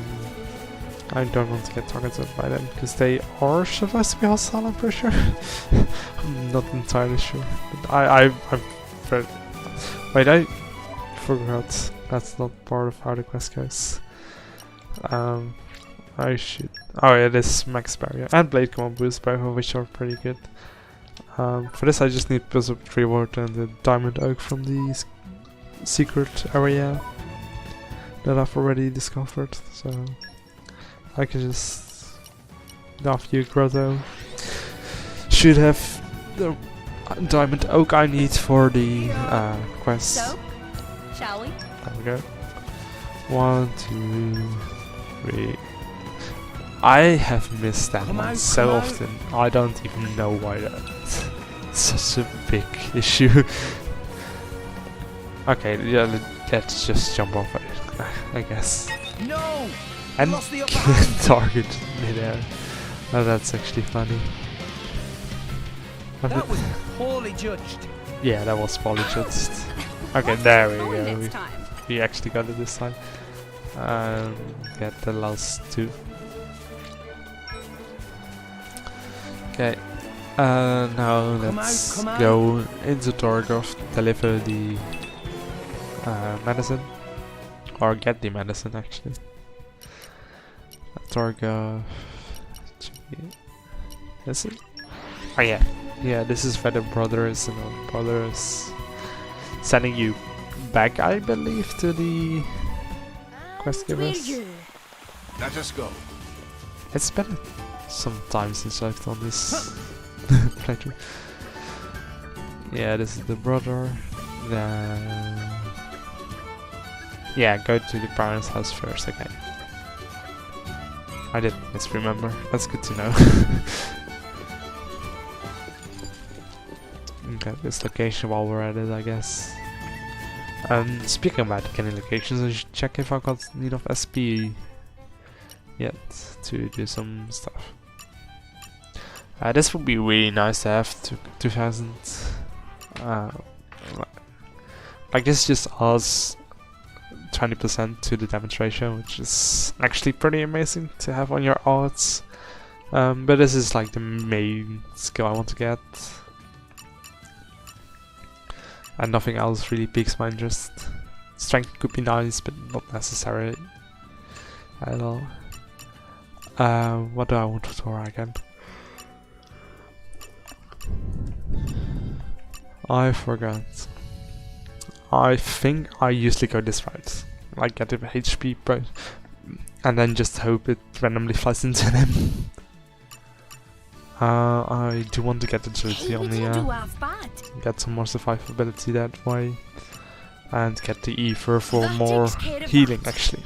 I don't want to get targeted by them because they are supposed to be hostile. I'm pretty sure. I'm not entirely sure. But I'm very. Wait, I forgot. That's not part of how the quest goes. I should. Oh yeah, this max barrier and blade command boost, both of which are pretty good. For this I just need Puzzle Reward and the Diamond Oak from the secret area that I've already discovered, so I can just... After you grotto should have the Diamond Oak I need for the quest. So, shall we? There we go. 1, 2, 3. I have missed that one so often. I don't even know why that's such a big issue. Okay, yeah, let's just jump off it, I guess. No! And Lost the upper hand. target midair. Oh, that's actually funny. That was poorly judged. Yeah, that was poorly judged. Okay, there we Going go. next time. We actually got it this time. Get the last two. Okay, now let's go into Torgoth, deliver the medicine, or get the medicine actually. Torgoth, is it? Oh yeah, yeah. This is where the brother is, and the brother is sending you back, I believe, to the quest givers. Let us go. It's been some time since I've done this playthrough. Yeah, this is the brother. Then yeah, go to the parents' house first. Okay, I did misremember. That's good to know. Okay, this location while we're at it, I guess. Speaking about getting locations, I should check if I got need of SP yet to do some stuff. This would be really nice to have 2000. Like this just adds 20% to the damage ratio, which is actually pretty amazing to have on your odds. But this is like the main skill I want to get. And nothing else really piques my interest. Strength could be nice, but not necessarily at all. What do I want for Torah again? I forgot. I think I usually go this route. Like get the HP and then just hope it randomly flies into them. I do want to get the agility on the get some more survivability that way, and get the ether for more healing actually.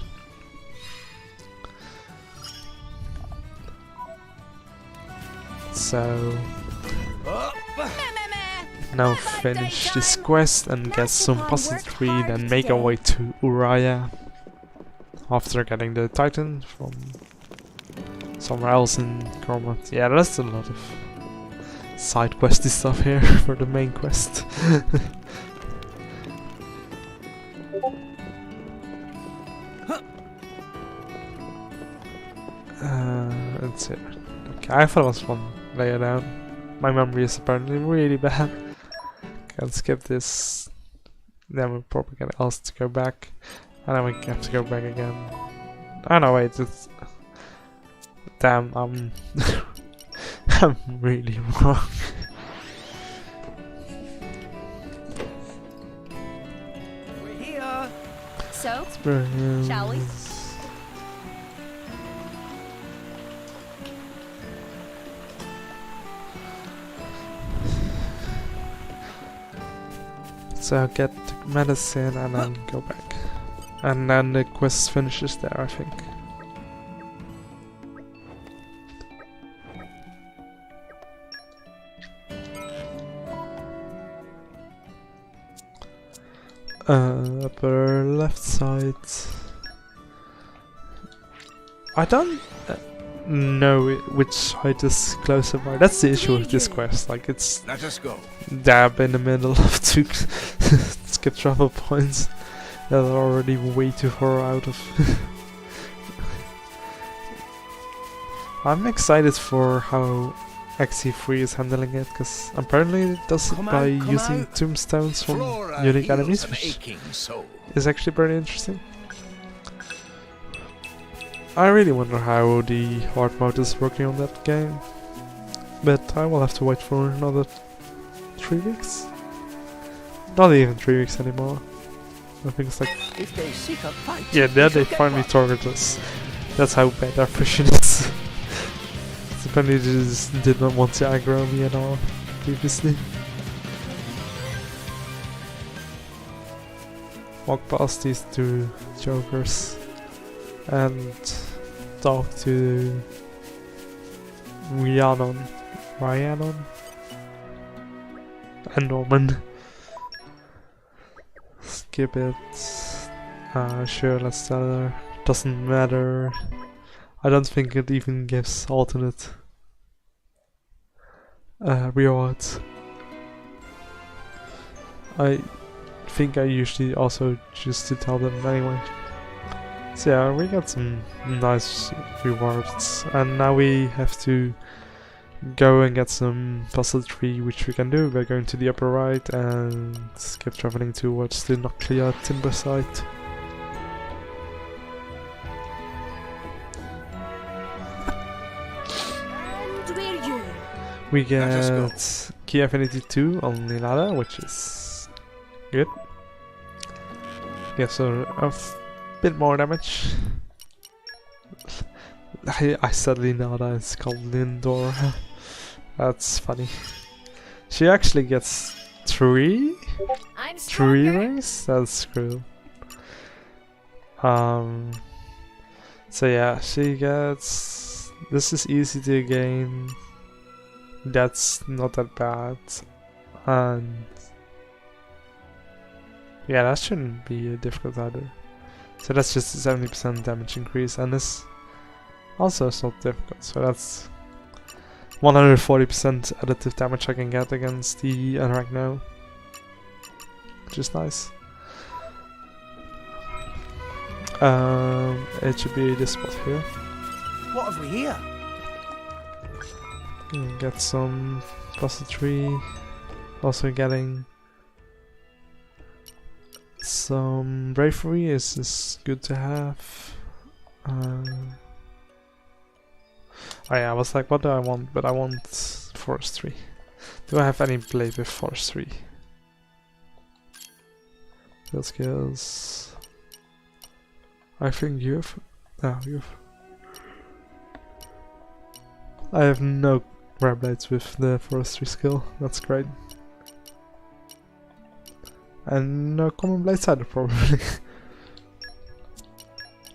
So now finish this quest and get some puzzle tree, then make our way to Uriah after getting the Titan from somewhere else in Cormont. Yeah, that's a lot of side questy stuff here for the main quest. That's it. Okay, I thought it was fun. Lay it down. My memory is apparently really bad. Can't skip this. Then we're probably gonna ask to go back. And then we have to go back again. Oh no, wait, it's... Damn, I'm really wrong. We're here. So, shall we? So get the medicine and then go back. And then the quest finishes there, I think. Upper left side. I don't know which side is closer by. That's the issue with this quest. Like, it's Let us go. dab in the middle of two skip travel points that are already way too far out of. I'm excited for how XC3 is handling it, because apparently it does it by using tombstones from unique enemies, which is actually pretty interesting. I really wonder how the hard mode is working on that game, but I will have to wait for another 3 weeks. Not even 3 weeks anymore. I think it's like... If they seek a fight, yeah, there they finally target us. That's how bad their pushing is. Apparently they just did not want to aggro me at all previously. Walk past these 2 jokers and talk to Rhiannon and Norman. Skip it. Sure, let's tell her. Doesn't matter. I don't think it even gives alternate rewards. I think I usually also choose to tell them anyway. So yeah, we got some nice rewards, and now we have to go and get some puzzle tree, which we can do by going to the upper right and keep traveling towards the Nuclear Timber site. And we're you. We get Key Affinity 2 on Nilada, which is good. Yeah, so a bit more damage. I said Linada, it's called Lindor. That's funny. She actually gets 3 I'm 3 stronger. rings? That's cool. So yeah, she gets... This is easy to gain. That's not that bad. And... yeah, that shouldn't be difficult either. So that's just a 70% damage increase, and this also is not difficult. So that's 140% additive damage I can get against the Arachno, which is nice. It should be this spot here. What have we here? Get some puzzle tree. Also getting some bravery is good to have. Oh yeah, I was like, what do I want? But I want forestry. Do I have any play with forestry? Field skills. I think you have. No, you have. I have no grab blades with the forestry skill. That's great. And no common blades either, probably.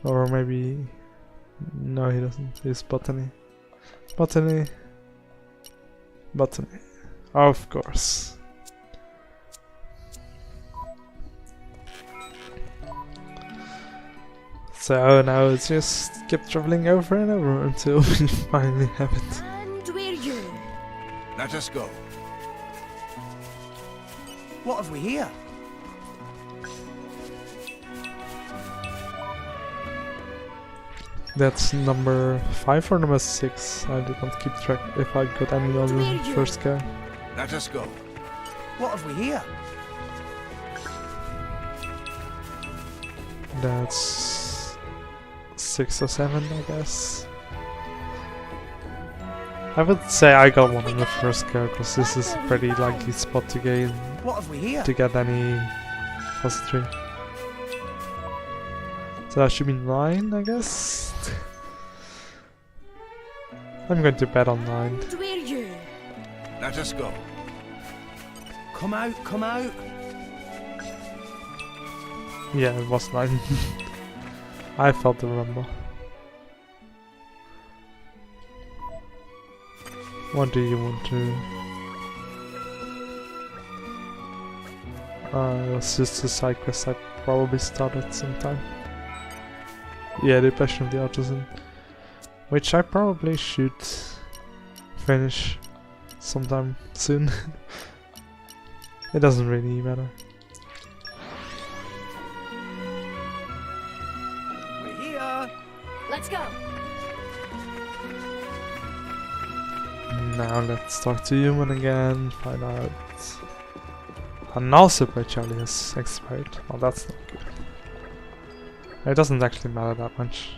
Or maybe... no, he doesn't. He's botany. Botany. Botany. Of course. So now it's just keep traveling over and over until we finally have it. And we're you. Let us go. What have we here? That's number 5 or number 6. I did not keep track if I got any on the first go. Let us go. What have we here? That's 6 or 7, I guess. I would say I got one on the first go because this is a pretty likely spot to get What have we here? any +3. So that should be 9, I guess. I'm going to bet on 9. And we're you. Let us go. Come out, come out. Yeah, it was 9. I felt the rumble. What do you want to... it was just a side quest I probably started sometime. Yeah, the Passion of the Artisan. Which I probably should finish sometime soon. It doesn't really matter. We're here. Let's go. Now let's talk to human again, find out. And also by Charlie has expired. Well, that's not good. It doesn't actually matter that much.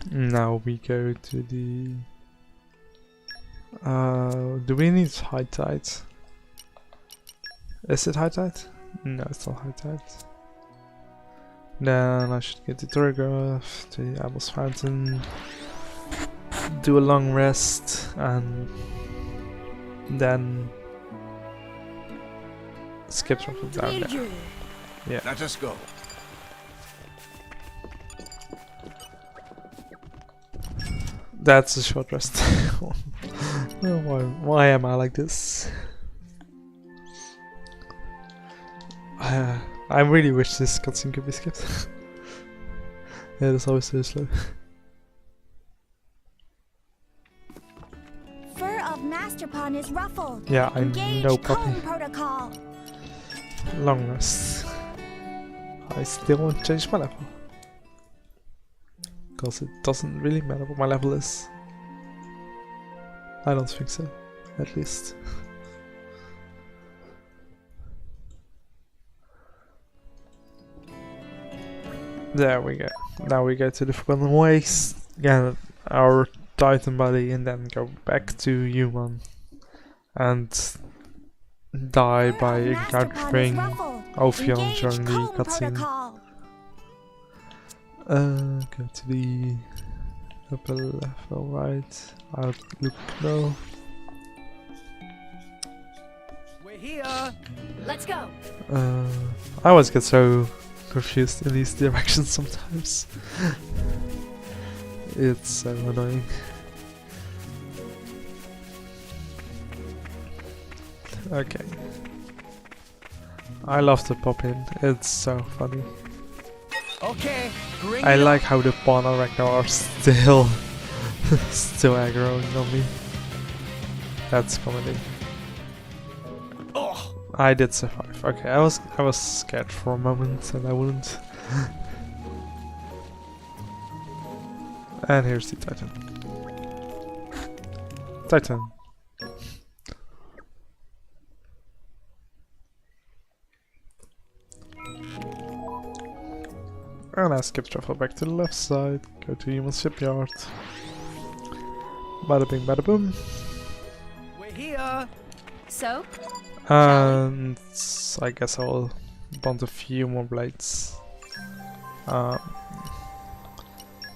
Now we go to the... do we need high tide? Is it high tide? No, it's not high tide. Then I should get the Torograph, the Apple's Fountain, do a long rest, and then skip from down there. Yeah. Let us go. That's a short rest. Why am I like this? I really wish this cutscene could be skipped. Yeah, it's always so slow. Fur of Masterpawn is ruffled. Yeah, I Engage know comb puppy. protocol. Long rest. I still won't change my level. Because it doesn't really matter what my level is. I don't think so, at least. There we go. Now we go to the Forgotten Waste, get our Titan body, and then go back to human. And die by encountering Ophion during the cutscene. Go to the upper level right. Outlook no. We're here. Let's go. I always get so confused in these directions sometimes. It's so annoying. Okay. I love the pop in, it's so funny. Okay, bring I it like how the Pawn and Ragnar are still still aggroing on me. That's comedy. Oh, I did survive. Okay, I was scared for a moment and I wouldn't. And here's the Titan. Titan. And I skip travel back to the left side, go to human shipyard. Bada bing bada boom. we're here. So, And I guess I'll bond a few more blades.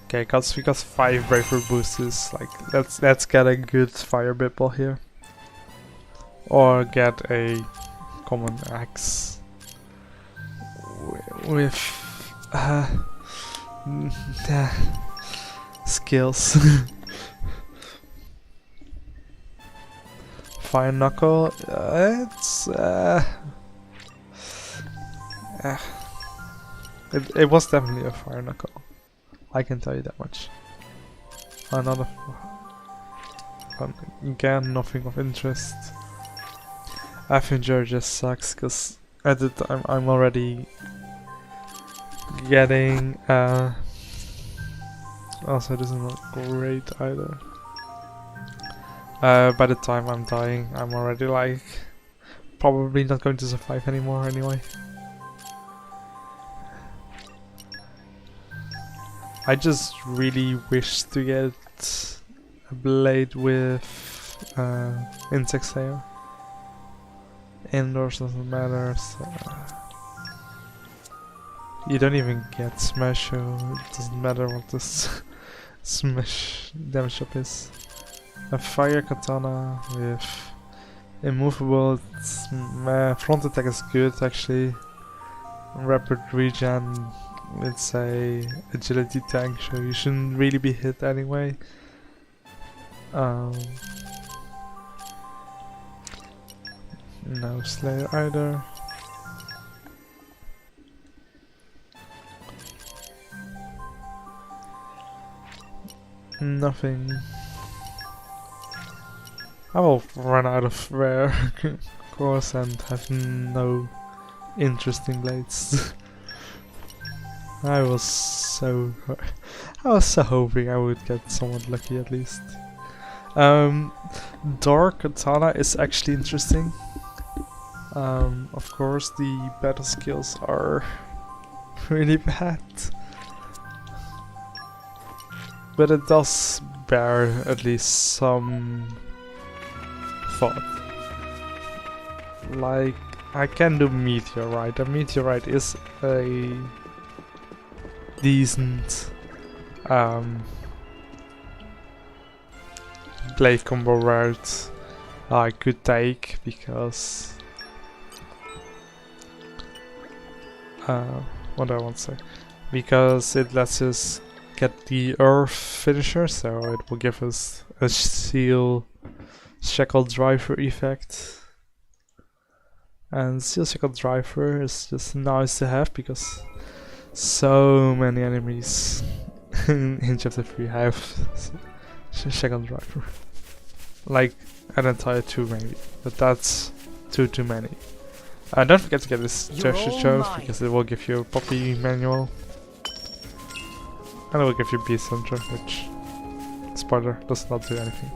Okay, cause we got 5 bravery boosters, like let's get a good fire bipple here. Or get a common axe with skills. fire knuckle. It was definitely a fire knuckle. I can tell you that much. Another. Again, nothing of interest. Avenger just sucks because at the time I'm already getting. Also, this is not great either. By the time I'm dying, I'm already like probably not going to survive anymore anyway. I just really wish to get a blade with insect slayer. Indoors doesn't matter, so you don't even get smash, so it doesn't matter what this smash damage up is. A fire katana with immovable, front attack is good actually. Rapid regen, it's a agility tank, so you shouldn't really be hit anyway. No slayer either. Nothing. I will run out of rare course and have no interesting blades. I was so hoping I would get somewhat lucky at least. Dark Katana is actually interesting. Of course the battle skills are really bad, but it does bear at least some thought. Like, I can do Meteorite. A Meteorite is a decent blade combo route I could take because what do I want to say? Because it lets us get the earth finisher, so it will give us a seal shackle driver effect. And seal shackle driver is just nice to have because so many enemies in chapter 3 have shackle driver. Like an entire 2 maybe, but that's too many. Don't forget to get this treasure trove because it will give you a poppy manual. And it will give you beast hunter, which, spoiler, does not do anything.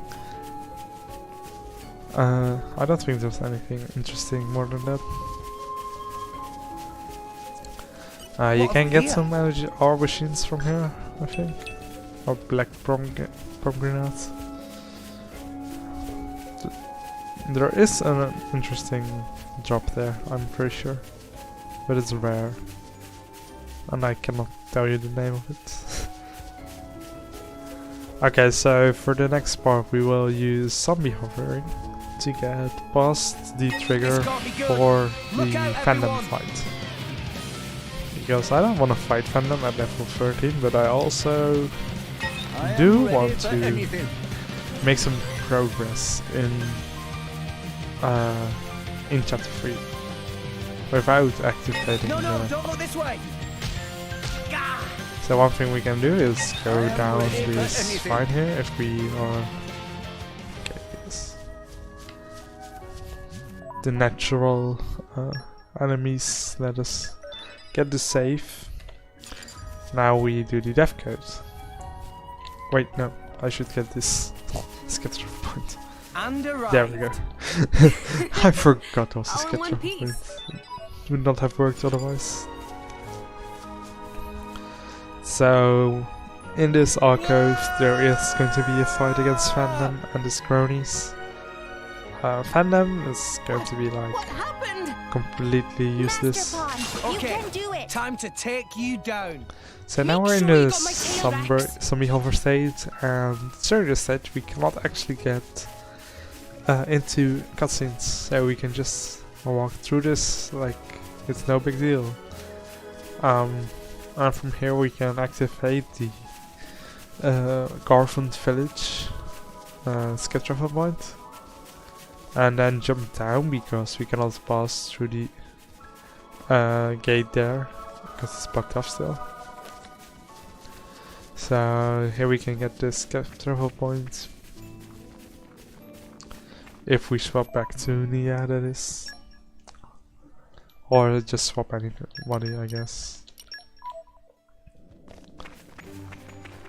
I don't think there's anything interesting more than that. You can get some energy ore machines from here, I think. Or black pomegranates. There is an interesting drop there, I'm pretty sure. But it's rare. And I cannot tell you the name of it. Okay, so for the next part we will use zombie hovering to get past the trigger for the fandom fight. Because I don't want to fight fandom at level 13, but I also do want to make some progress in chapter 3 without activating No, don't look this way. So one thing we can do is go down this line here if we are okay, yes. The natural enemies let us get the save. Now we do the death code. Wait, no, I should get this scatter point. There we go. I forgot there was a scatter point. It would not have worked otherwise. So, in this alcove, there is going to be a fight against Fandom and his cronies. Fandom is going to be like completely useless. Okay, time to take you down. So now we're in the zombie hover state, and during this stage we cannot actually get into cutscenes, so we can just walk through this like it's no big deal. And from here we can activate the Garfund village sketch travel point. and then jump down because we cannot pass through the gate there because it's blocked off still. So here we can get this travel point if we swap back to Nia, that is, or just swap anybody, I guess.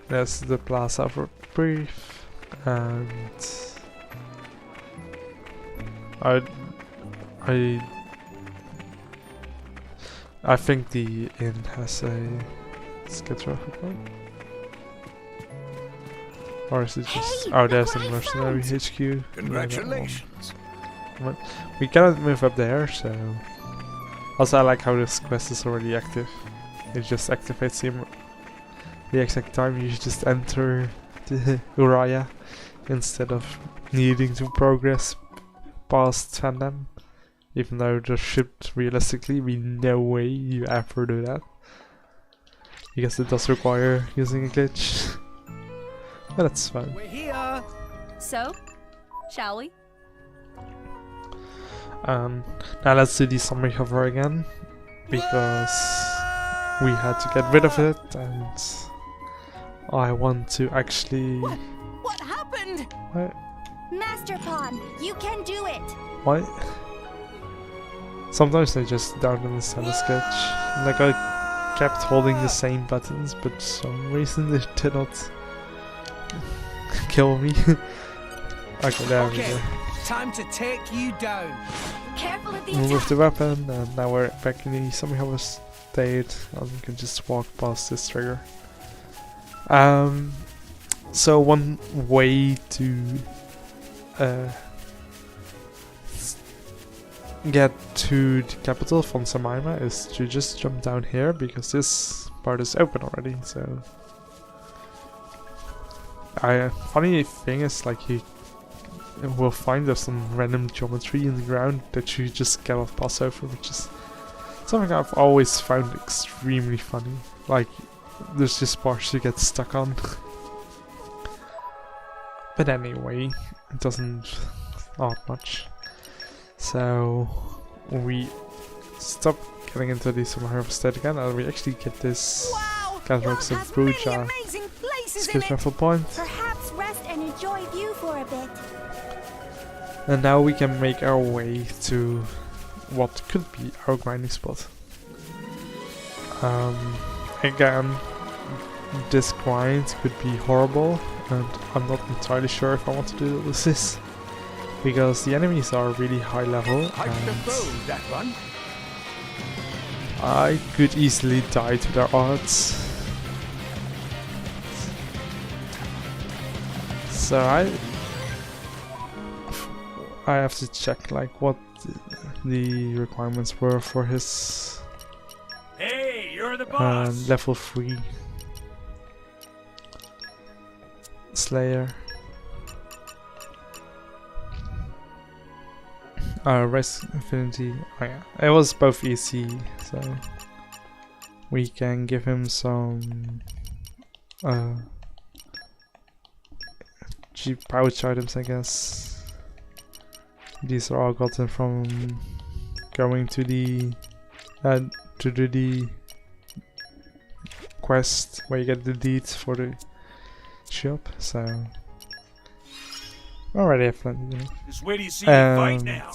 That's the plaza for brief, and I think the inn has a schedule point. Or is it just... oh, there's the mercenary HQ. Congratulations. We cannot move up there, so... Also, I like how this quest is already active. It just activates the exact time you just enter the Uriah instead of needing to progress past Fandom. Even though there should realistically be no way you ever do that. Because it does require using a glitch. But that's fine. We're here. So, shall we? Now let's do the summary hover again, because we had to get rid of it, and I want to actually... What happened? What? Master Pawn, you can do it! What? Sometimes I just don't understand the sketch. Like, I kept holding the same buttons, but for some reason they did not kill me. Okay, there we go. Time to take you down. Careful at the Remove attack! the weapon, and now we're back in the summer hover state, and we can just walk past this trigger. So one way to get to the capital from Samaima is to just jump down here, because this part is open already. So funny thing is, like, you will find there's some random geometry in the ground that you just cannot pass over, which is something I've always found extremely funny. Like, there's just parts you get stuck on. But anyway, it doesn't add much. So we stop getting into the summer harvest state again, and we actually get this Cataracts of Bruja skill travel point. Perhaps rest and enjoy view for a bit. And now we can make our way to what could be our grinding spot. Again, this grind could be horrible, and I'm not entirely sure if I want to do this, because the enemies are really high level, and I could easily die to their odds. So I have to check, like, what the requirements were for his Hey, you're the boss. level 3 Slayer. Res Infinity. Oh yeah, it was both easy, so we can give him some cheap pouch items, I guess. These are all gotten from going to the quest where you get the deeds for the shop. So already have plenty. Just wait till you see me fight now.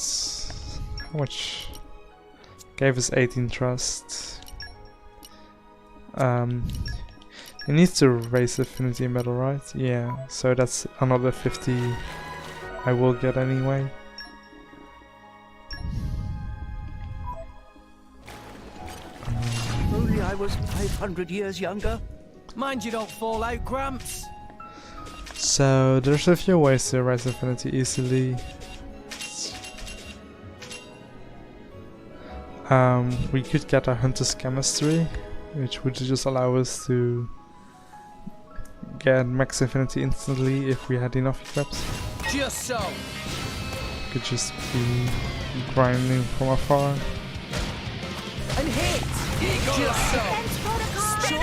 How much? Gave us 18 trust. He needs to raise affinity medal, right? Yeah. So that's another 50 I will get anyway. If only I was 500 years younger. Mind you don't fall out, Gramps. So there's a few ways to raise affinity easily. We could get a hunter's chemistry, which would just allow us to get max affinity instantly if we had enough equips. Just so. Could just be grinding from afar. And hit. Just so.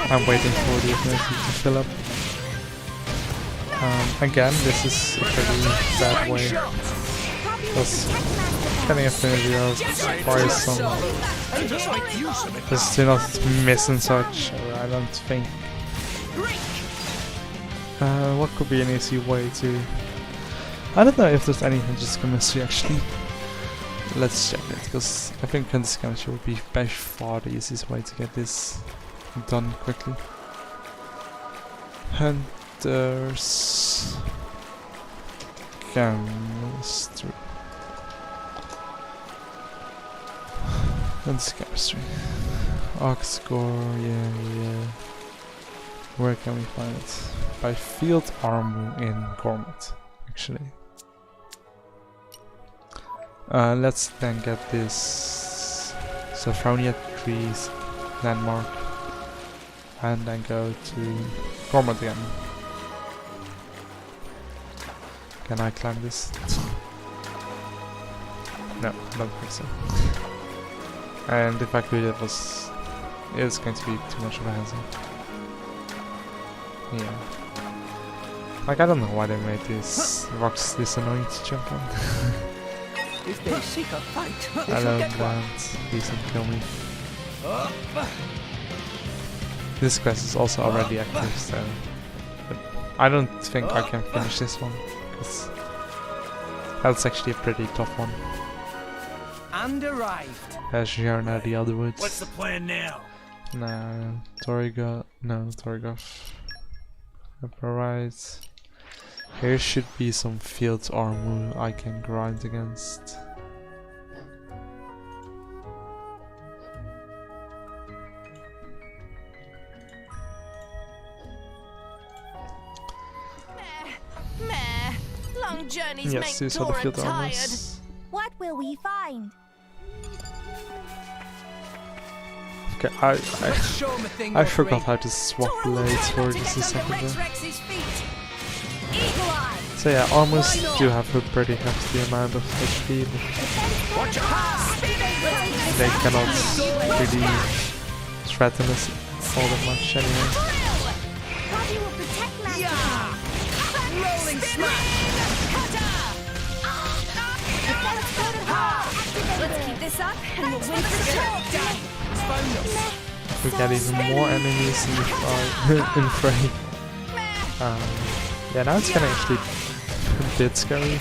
I'm waiting for the affinity to fill up. Again, this is a pretty bad way Because getting affinity out requires some just to not miss and such, I don't think. What could be an easy way to... I don't know if there's any Hunter's chemistry actually. Let's check it, because I think Hunter's chemistry would be by far the easiest way to get this done quickly. Hunter's chemistry. Hunter's chemistry. Arc score, yeah. Where can we find it? By field armor in Gourmet, actually. Let's then get this Sophronia trees landmark and then go to Gourmet again. Can I climb this? No, I don't think so. And if I could, it's going to be too much of a hassle. Yeah. Like, I don't know why they made these rocks this annoying to jump on. If they seek a fight, Hello, plants. Please don't kill me. This quest is also already active, so... But I don't think I can finish this one, because that's actually a pretty tough one. And arrived. As you are now the other woods. What's the plan now? Nah, Torgoth. Alright. Here should be some field armor I can grind against. Meh. Long journeys Yes, make these are the Torrent field tired. armors. What will we find? Okay, Show 'em a thing I or forgot three. how to swap blades for just a second there. Rex's feet. Eagle Eye! So yeah, armors do have a pretty hefty amount of HP, but Watch your pass. they cannot really threaten us all that much anyway. Poppy will protect Master Yeah. Rolling smash. Let's keep this up and we'll win for sure. We get even more enemies in the in fray. Yeah, now it's gonna actually a bit scary.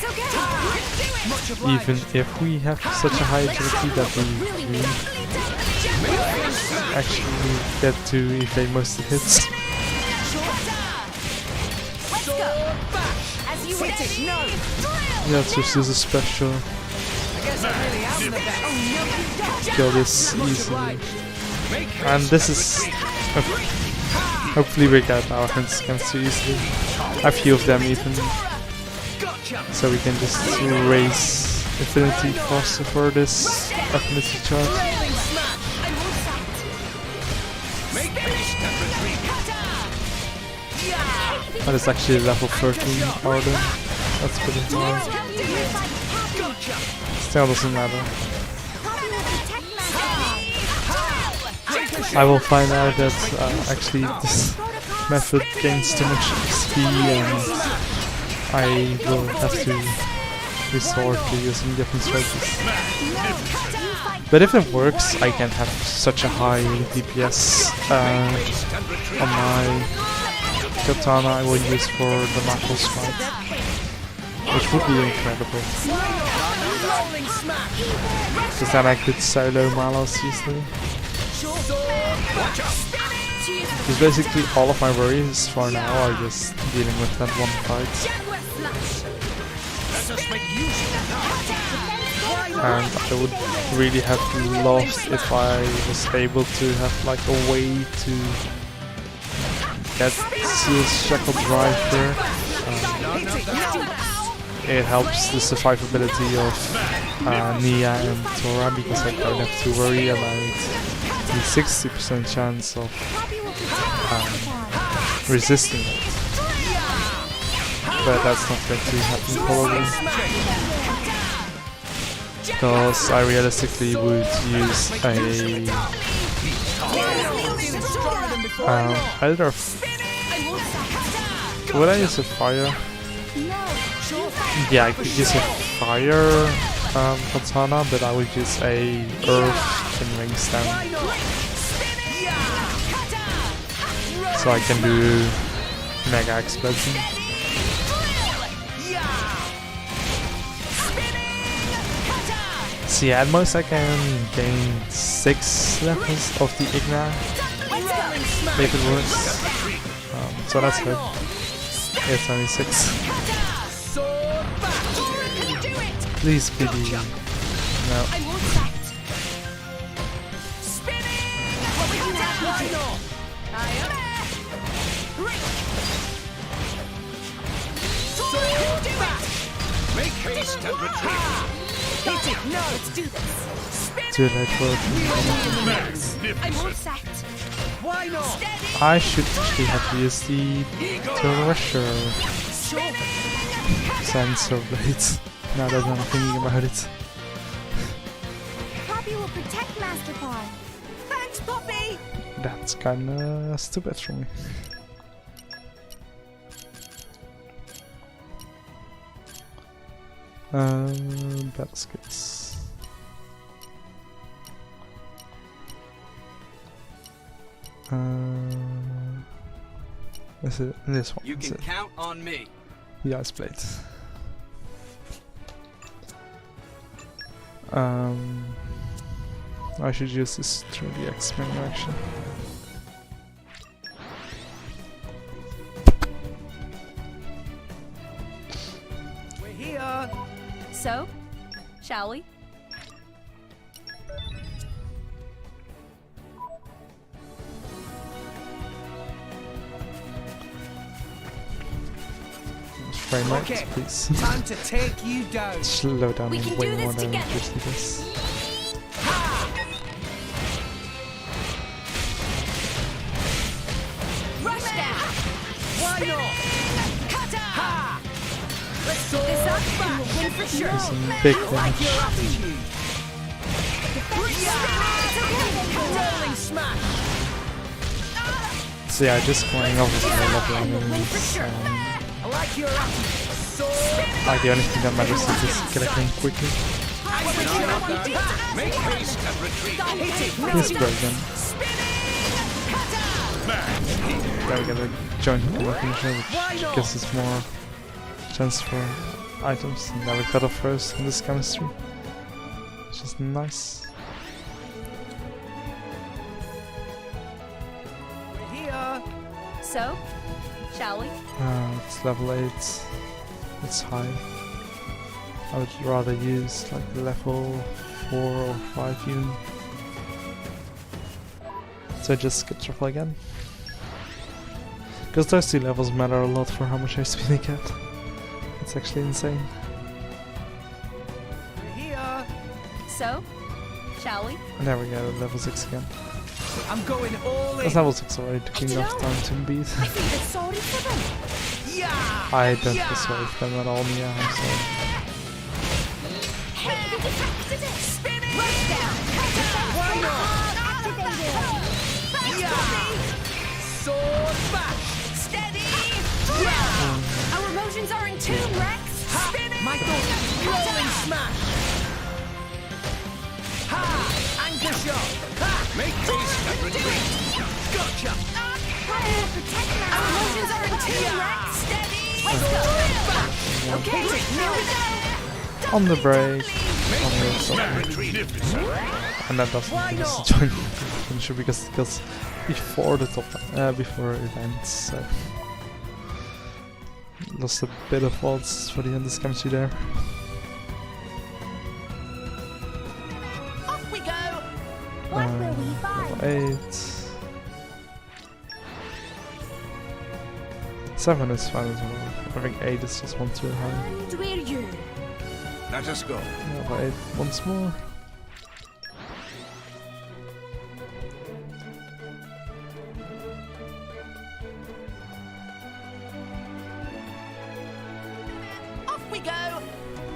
Even if we have such a high agility that we actually get to evade most of the hits. Yeah, let's just use a special. Kill this easily. And this is... hopefully we get our hands against too easily. A few of them even. So we can just raise affinity faster for this affinity charge. That is actually level 13 order. That's pretty hard. Still doesn't matter. I will find out that actually this method gains too much XP and I will have to resort to using different strategies. But if it works, I can have such a high DPS on my katana I will use for the Macros fight, which would be incredible. Because then I could solo Malos easily. Because basically all of my worries for now are just dealing with that one fight. And I would really have lost if I was able to have like a way to get Seal's Shackle Driver. It helps the survivability of Nia and Tora because I don't have to worry about the 60% chance of resisting it. But that's not going to happen probably. Because I realistically would use either would I use a fire? Yeah, I could use a fire katana, but I would use a earth kindling stem. So I can do mega explosion. See, at most I can gain 6 levels of the Igna. Make it worse. So that's good. It's only 6. Please be the... No. Make haste and retreat. No, let's do this. Too late for it. I'm all set. Why not? I should actually have used the Thresher sensor blades. Now that I'm thinking about it. Poppy will protect Master Paw. Thanks, Poppy. That's kinda stupid for me. Baskets. Is it this one? You Is can it? count on me. The ice plate. I should use this through the X-Men action. We're here. So, shall we? Frame rate, Okay. please. Time to take you down. Slow down We can way do this more than together. just this. Rush down. Why not? Cutter. Ha! Let's This sword up back. and we'll win for sure. Some big Like your damage. attitude. Rolling smash. So yeah, just going over the level enemies. I like your attitude. Sword. Like the only thing that matters is just killing quickly. Make haste and retreat. Please break them. There we go, the joint combo finisher, which gives us more chance for items. And now we cut off first in this chemistry, which is nice. We're here. So, shall we? It's level 8. It's high. I would rather use like level 4 or 5 even. So just skip shuffle again. Because those 2 levels matter a lot for how much HP they get. It's actually insane. We're here. So, shall we? And there we go, level 6 again. I'm going all in. That's level 6 already, took enough time to beat. I feel sorry for them. Yeah. I don't Yeah. feel sorry for them at all, Mia, I'm sorry. Hey, the detected it. Spinning. Rush down. Why not? Activated. Yeah. Sword back. Steady. Our emotions are in tune, Rex. Spinning. My thoughts. Rolling smash. Ha! Anchor shot. Ha! Make haste and retreat. Gotcha. Poppy will protect Our Master emotions are in tune, Yeah. Rex. Steady. Let's go. Okay, here we go. On the break. Make On the haste and stop. retreat. And that doesn't Why give us not? a joint finisher because it goes before the top, before it ends, so. Lost a bit of volts for the end of chemistry there. Off we go. What will we Level find? 8. 7 is fine as well. I think 8 is just one too high. And we're you. Let us go. Level 8 once more. Off we go.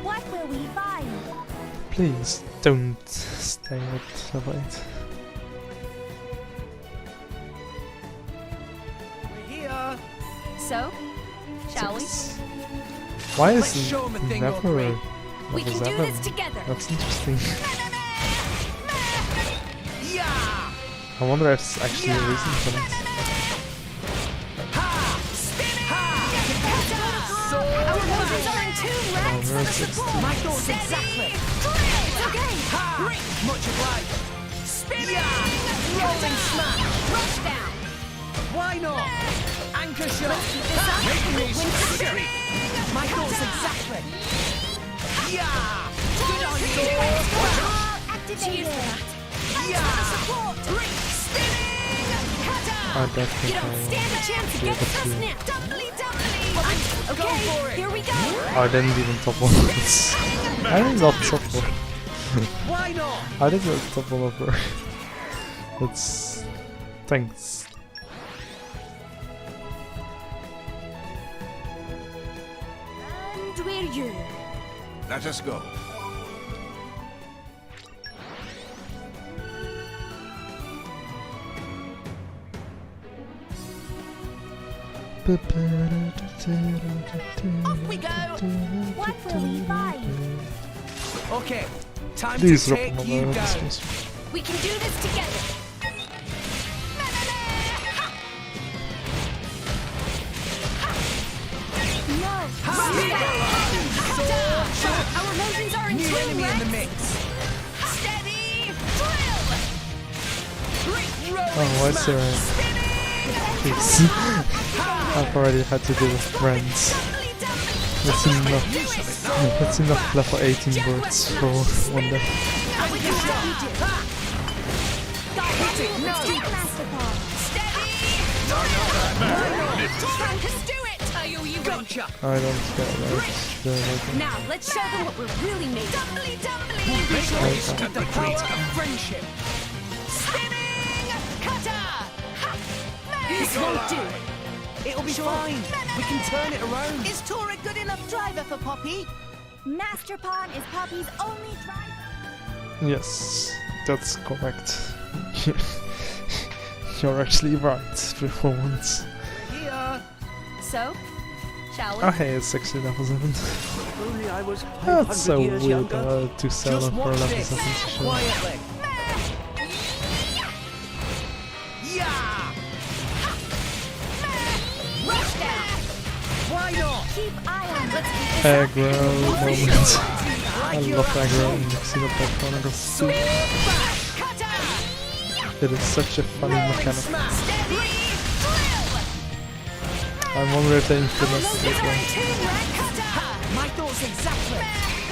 What will we find? Please don't stay at level 8. We're here. So, shall we? 6. Why Let's is show 'em a it thing or never three. We can level do this 7? together. That's interesting. Yeah! I wonder if it's actually a reason for that. Ha! So Our motions are in tune, Rex. we're at 16. my thoughts exactly. It's okay. Ha! Much obliged. Spinning. Yeah! Rolling smash. Rush down. Why not? Anchor shot. Making me scary. My thoughts exactly. Yeah! Good on you. Activated. Yeah! Support. Spinning. Cutter. I definitely You don't stand a chance be able against us to- now. Doubly, doubly. Go Okay, for it. here we go. I didn't even top one of this. I didn't not top one. Why not? I didn't even top one of her. That's... Thanks. And we're you. Let us go. Off we go. What will we find? Okay, time Please to drop take one you of down. those. We can do this together. No. Our motions are in New tune, enemy in the Rex. mix. Steady. Drill. Oh, what's the right? Please. I've already had to deal with friends. That's enough. That's enough level 18 words for one day. Master Ball. Time to do it. Are you Gotcha. I don't get that. Now let's show them what we're really made of. Dumbly, dumbly. With the power of friendship. Spinning. Cutter. This won't do. It'll be fine. We can turn it around. Is Tor a good enough driver for Poppy? Master Pawn is Poppy's only driver. Yes, that's correct. You're actually right for once. Here. So, shall we? Oh hey, it's actually level 7. If only I was That's so 500 years weird younger. to sell Just them for watch level this. 7 to show. Quietly. Yeah! Rush down. Why not? Keep eye on. Let's keep this up. Aggro moment. I Like your love aggro in attitude. Xenoblade Chronicles 2. Sword bash. Cutter. It is such a funny Rolling mechanic. smash. Steady. Drill. I wonder if they Our implement motions it are in right. tune, Rex. Cutter. My thoughts exactly.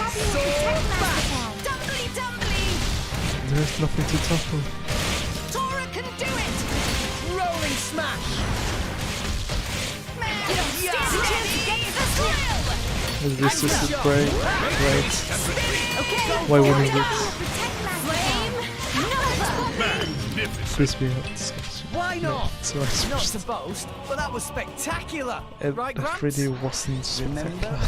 Poppy will protect Master Pawn. Dumbly, dumbly. There's nothing to topple. Tora can do it. Rolling smash. You don't stand a chance against us now. Is this just a break? Great. Okay. Why wouldn't it? Protect Master Pawn. Flame. No. Crispy hot sauce. Why not? So I Not switched. to boast, but that was spectacular. It Right, Grant? really wasn't spectacular.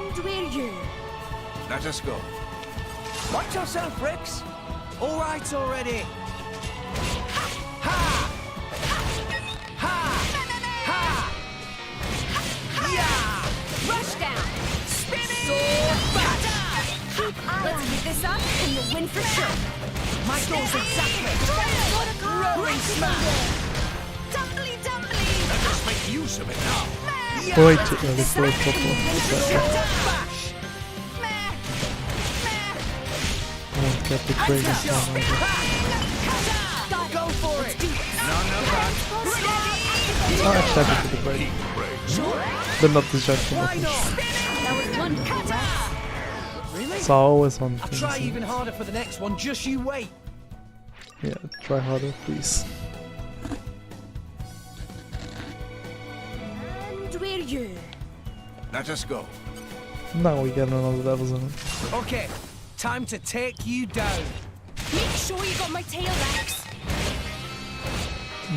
And we're you. Let us go. Watch yourself, Rex. All right already. Ha! Ha! Ha! Yeah! Rush down. Spinning. Sword back. Keep eye Let's on. keep this up and we'll win for sure. My thoughts exactly. Rolling smash. Dumbly, dumbly. Let us make use of it now. Way too early for a topple. Bash. I won't get the greatest one either. Go for it. Oh, actually I did the break. But not the judge for Why nothing. not? That was one cutter. Really? It's always one I'll thing. try isn't it? even harder for the next one. Just you wait. Yeah, try harder, please. And we're you. Let us go. Now we get another level zone. Okay, time to take you down. Make sure you got my tail, Rex.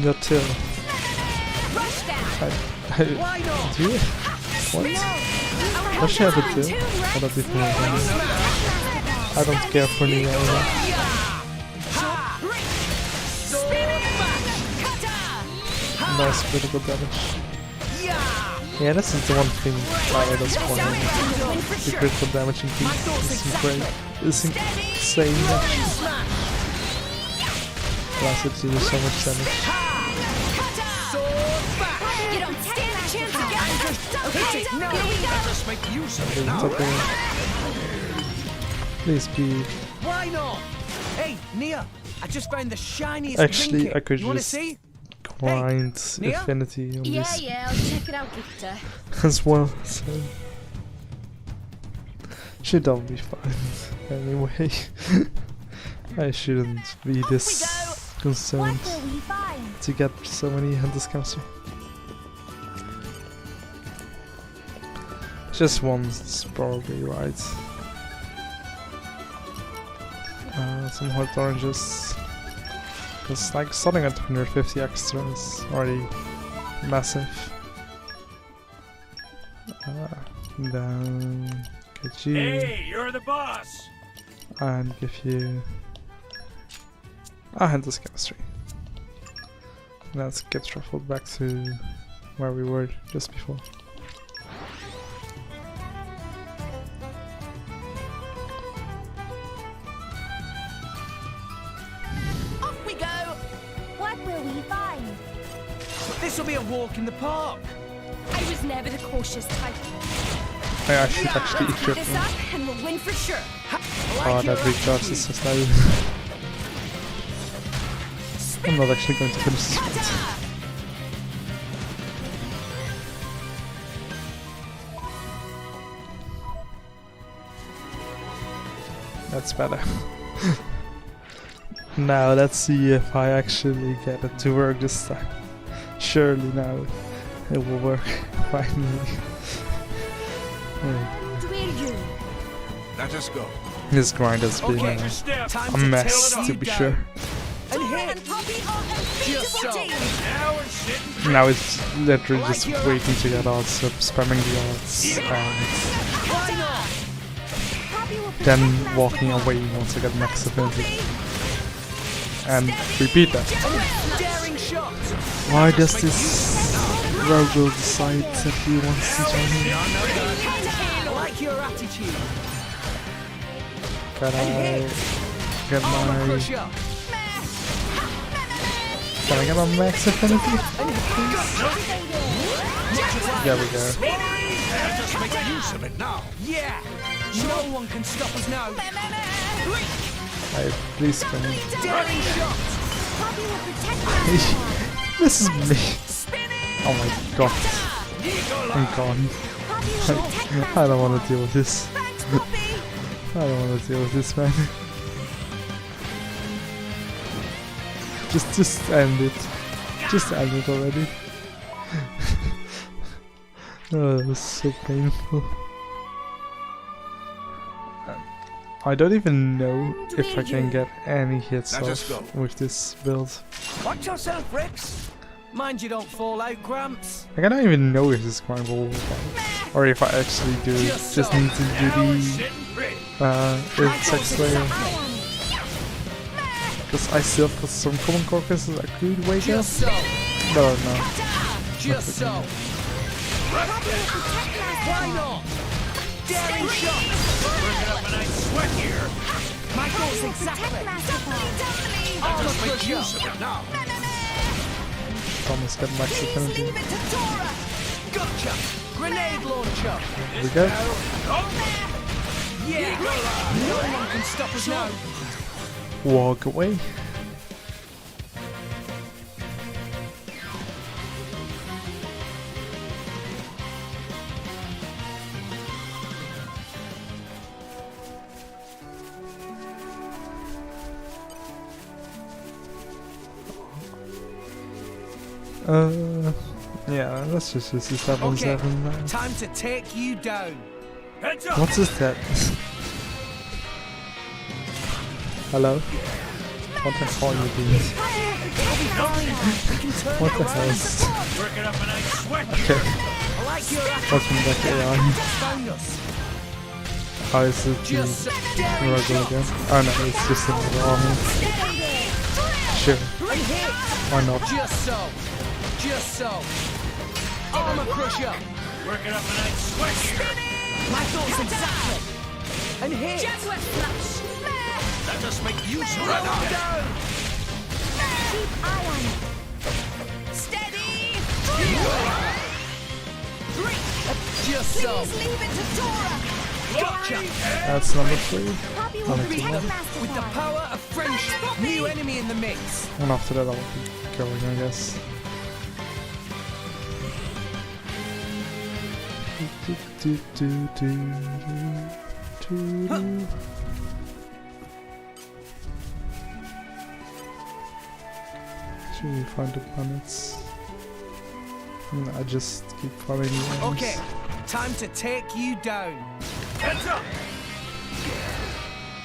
Your tail. Rush down. Why not? Do you? What? Does she have a tail? Oh, that'd be funny. I don't care for Nia either. Sword bash. Nice critical damage. Yeah, this is the one thing about this point. The critical damage increase is great. It's insane actually. Plus it deals so much damage. You don't stand a chance against Hit it! No! Let us make use of it now! Please be... Why not? Hey, Nia! I just found the shiniest Actually, trinket. I could You wanna just see? grind Nia? affinity on Yeah, this yeah, I'll check it out, Victor. as well, so... Should all be fine anyway. I shouldn't be this concerned What will we find? to get so many hunters capture. Just one's probably right. Some hot oranges. Because like starting at 150 extra is already massive. Then get you Hey, you're the boss! and give you a hunter's chemistry. Let's get shuffled back to where we were just before. Off we go! What will we find? This'll be a walk in the park! I was never the cautious type. I should actually Let's equip pick this them. up and we'll win for sure. Oh, that recharge is so slow. I'm not actually going to finish this fight. That's better. Now let's see if I actually get it to work this time. Surely now it will work finally. Let us go. This grind has been Okay, a time mess till it to all be down. sure. And hit! Just so. Now we're sitting. Now it's literally just waiting to get odds, up, spamming the odds, and Why not? then walking away once I get max affinity. And repeat that. Daring shot! Why does this rogue decide that he wants to join me? I like your attitude. Can I get Armor my... crusher. Can I get my max affinity? There we go. Just make use of it now. Yeah. No one can stop us now. Alright, please spin. Daring shot. This is me. Oh my god. I'm gone. I don't want to deal with this. I don't want to deal with this, man. Just end it. Just end it already. Oh, that was so painful. I don't even know if I can get any hits off with this build. Watch yourself, Rex. Mind you don't fall out, Gramps. I don't even know if this grind will work out. Or if I actually do just need to do the insect slayer. Because I still have got some common carcasses I could wake up. Just so. But no. Just so. Why not? Daring shot. Working up a nice sweat here. My goal's exactly. Armor crusher. Now. Thomas got max affinity. Gotcha. Grenade launcher. There we go. Yeah. No one can stop us now. Walk away. Yeah, let's just use this level Okay, 7 now. time to take you down. Heads up. What is that? Hello? What the hell are you doing? What the hell is... Working up a nice sweat. Okay, I like your attitude. welcome back AI. Found us. Oh, is it Just the daring Rogue shot. again? Oh no, it's just another army. Sure, And hit. why not? Just so. Just so. Armor crusher. Working up a nice sweat here. My thoughts exactly. And hit. Jaguar flash. Let us make use of Run that. down. Keep eye on it. Steady. Just so. Please leave it to Dora. Gotcha. That's number 3. Poppy will Only protect 2 more. Master With the Pod. power of friendship, new enemy in the mix. And after that I'll be going, I guess. Should we find the planets? No, I just keep following you. Okay, time to take you down. Heads up.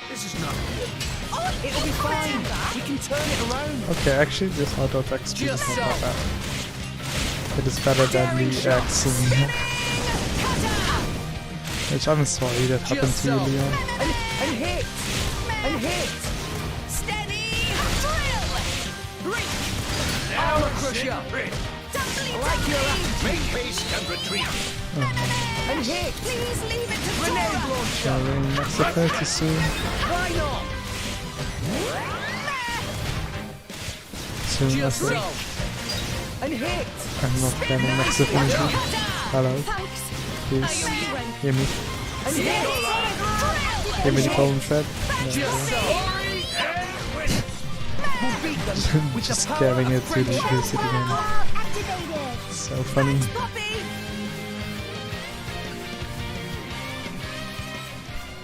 This is not good. It'll be fine. We can turn it around. Okay, actually this auto attack speed is Just not that so. bad. It is better than the X in which I'm sorry that happened Just to you, so. Leon. And hit. And hit. Steady. Drill. Now Armor it's crusher. in grid. I like your attitude. Make haste and retreat. And hit. Please leave it to Grenade Dora. launcher. Next affinity soon. Why not? Soon I Just so. think. And hit. I'm not getting next affinity. Hello, Thanks. please. You win. Hear me. And hit. Hear me the golden thread? Just so. We'll beat them with Just the power scaring of it to the friendship. basic again. Pod activated. So funny. Poppy.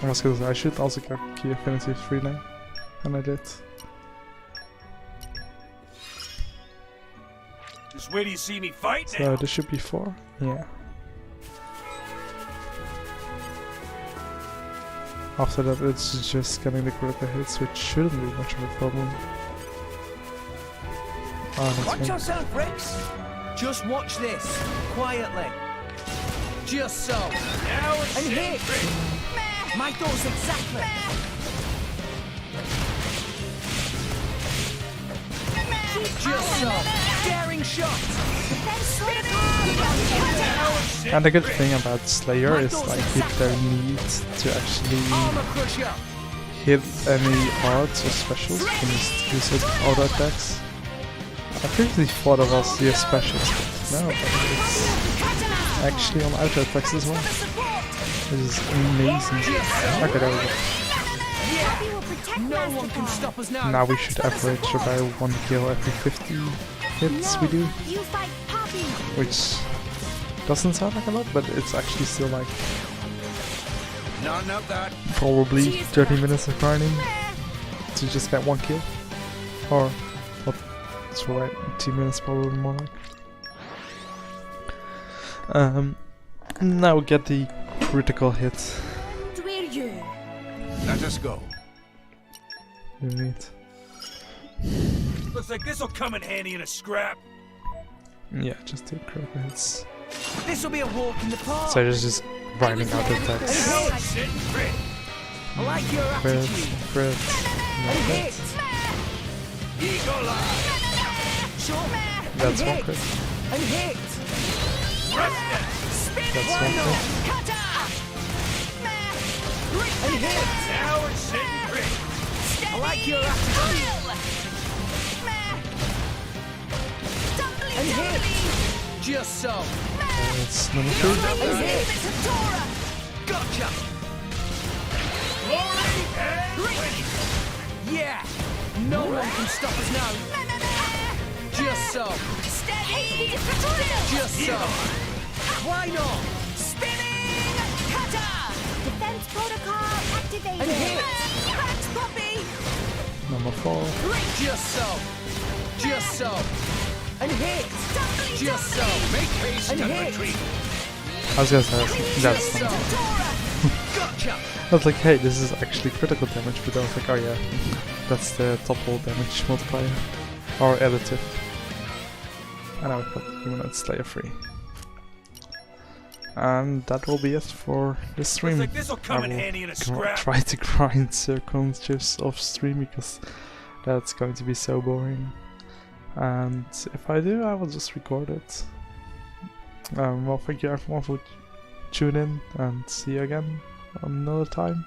I was gonna say, I should also get key affinity 3 now. And I did. Just wait till you see me fight So now. this should be 4? Yeah. After that it's just getting the critical hits, which shouldn't be much of a problem. Ah, Watch that's me. yourself, Rex. Just watch this. Quietly. Just so. Now it's And in hit. grid. My thoughts exactly. Just so. Daring shot. Defense protocol. Now it's in And the good grid. thing about Slayer is like you don't need to actually Armor crusher. hit any arts or specials, you can just use it with auto attacks. I previously thought it was the specials, but no, it's actually on auto attacks as well. Which is amazing. Okay, there we go. Poppy will protect No Master one can Pod. stop us now. Now we should average about 1 kill every 50 hits we do, You fight Poppy. which doesn't sound like a lot, but it's actually still like None of that. probably 30 minutes of grinding to just get 1 kill. Or, well, that's right, 2 minutes probably more like. Now we get the critical hit. Where you? Let us go. You need. Looks like this'll come in handy in a scrap. Yeah, just 2 critical hits. This will be a walk in the park. So just grinding out the attacks. Now it's in grid. I like your Crit, attitude. crit, And no hit. crit. Eagle eye. Sure. That's and 1 hit. crit. And hit. Press that. That's Why 1 not? crit. And hit. Now it's in grid. I like your attitude. And hit. Just so. That's number 2. And hit. Gotcha. Glory and winning. Yeah. No one can stop us now. Just so. Steady. Just so. Why not? Spinning. Cutter. Defense protocol activated. And hit. Thanks, Poppy. Number 4. Just so. Just so. And hit. Just so. Make haste And and hit. retreat. I was gonna say Just that's so. something. Gotcha. I was like, hey, this is actually critical damage, but I was like, oh yeah, that's the top roll damage multiplier. Or additive. And now we've got Humanoid Slayer free. And that will be it for this stream. Looks like this'll come in I will handy in a scrap. try to grind circles just off stream because that's going to be so boring. And if I do, I will just record it. Well, thank you everyone for tuning in, and see you again another time.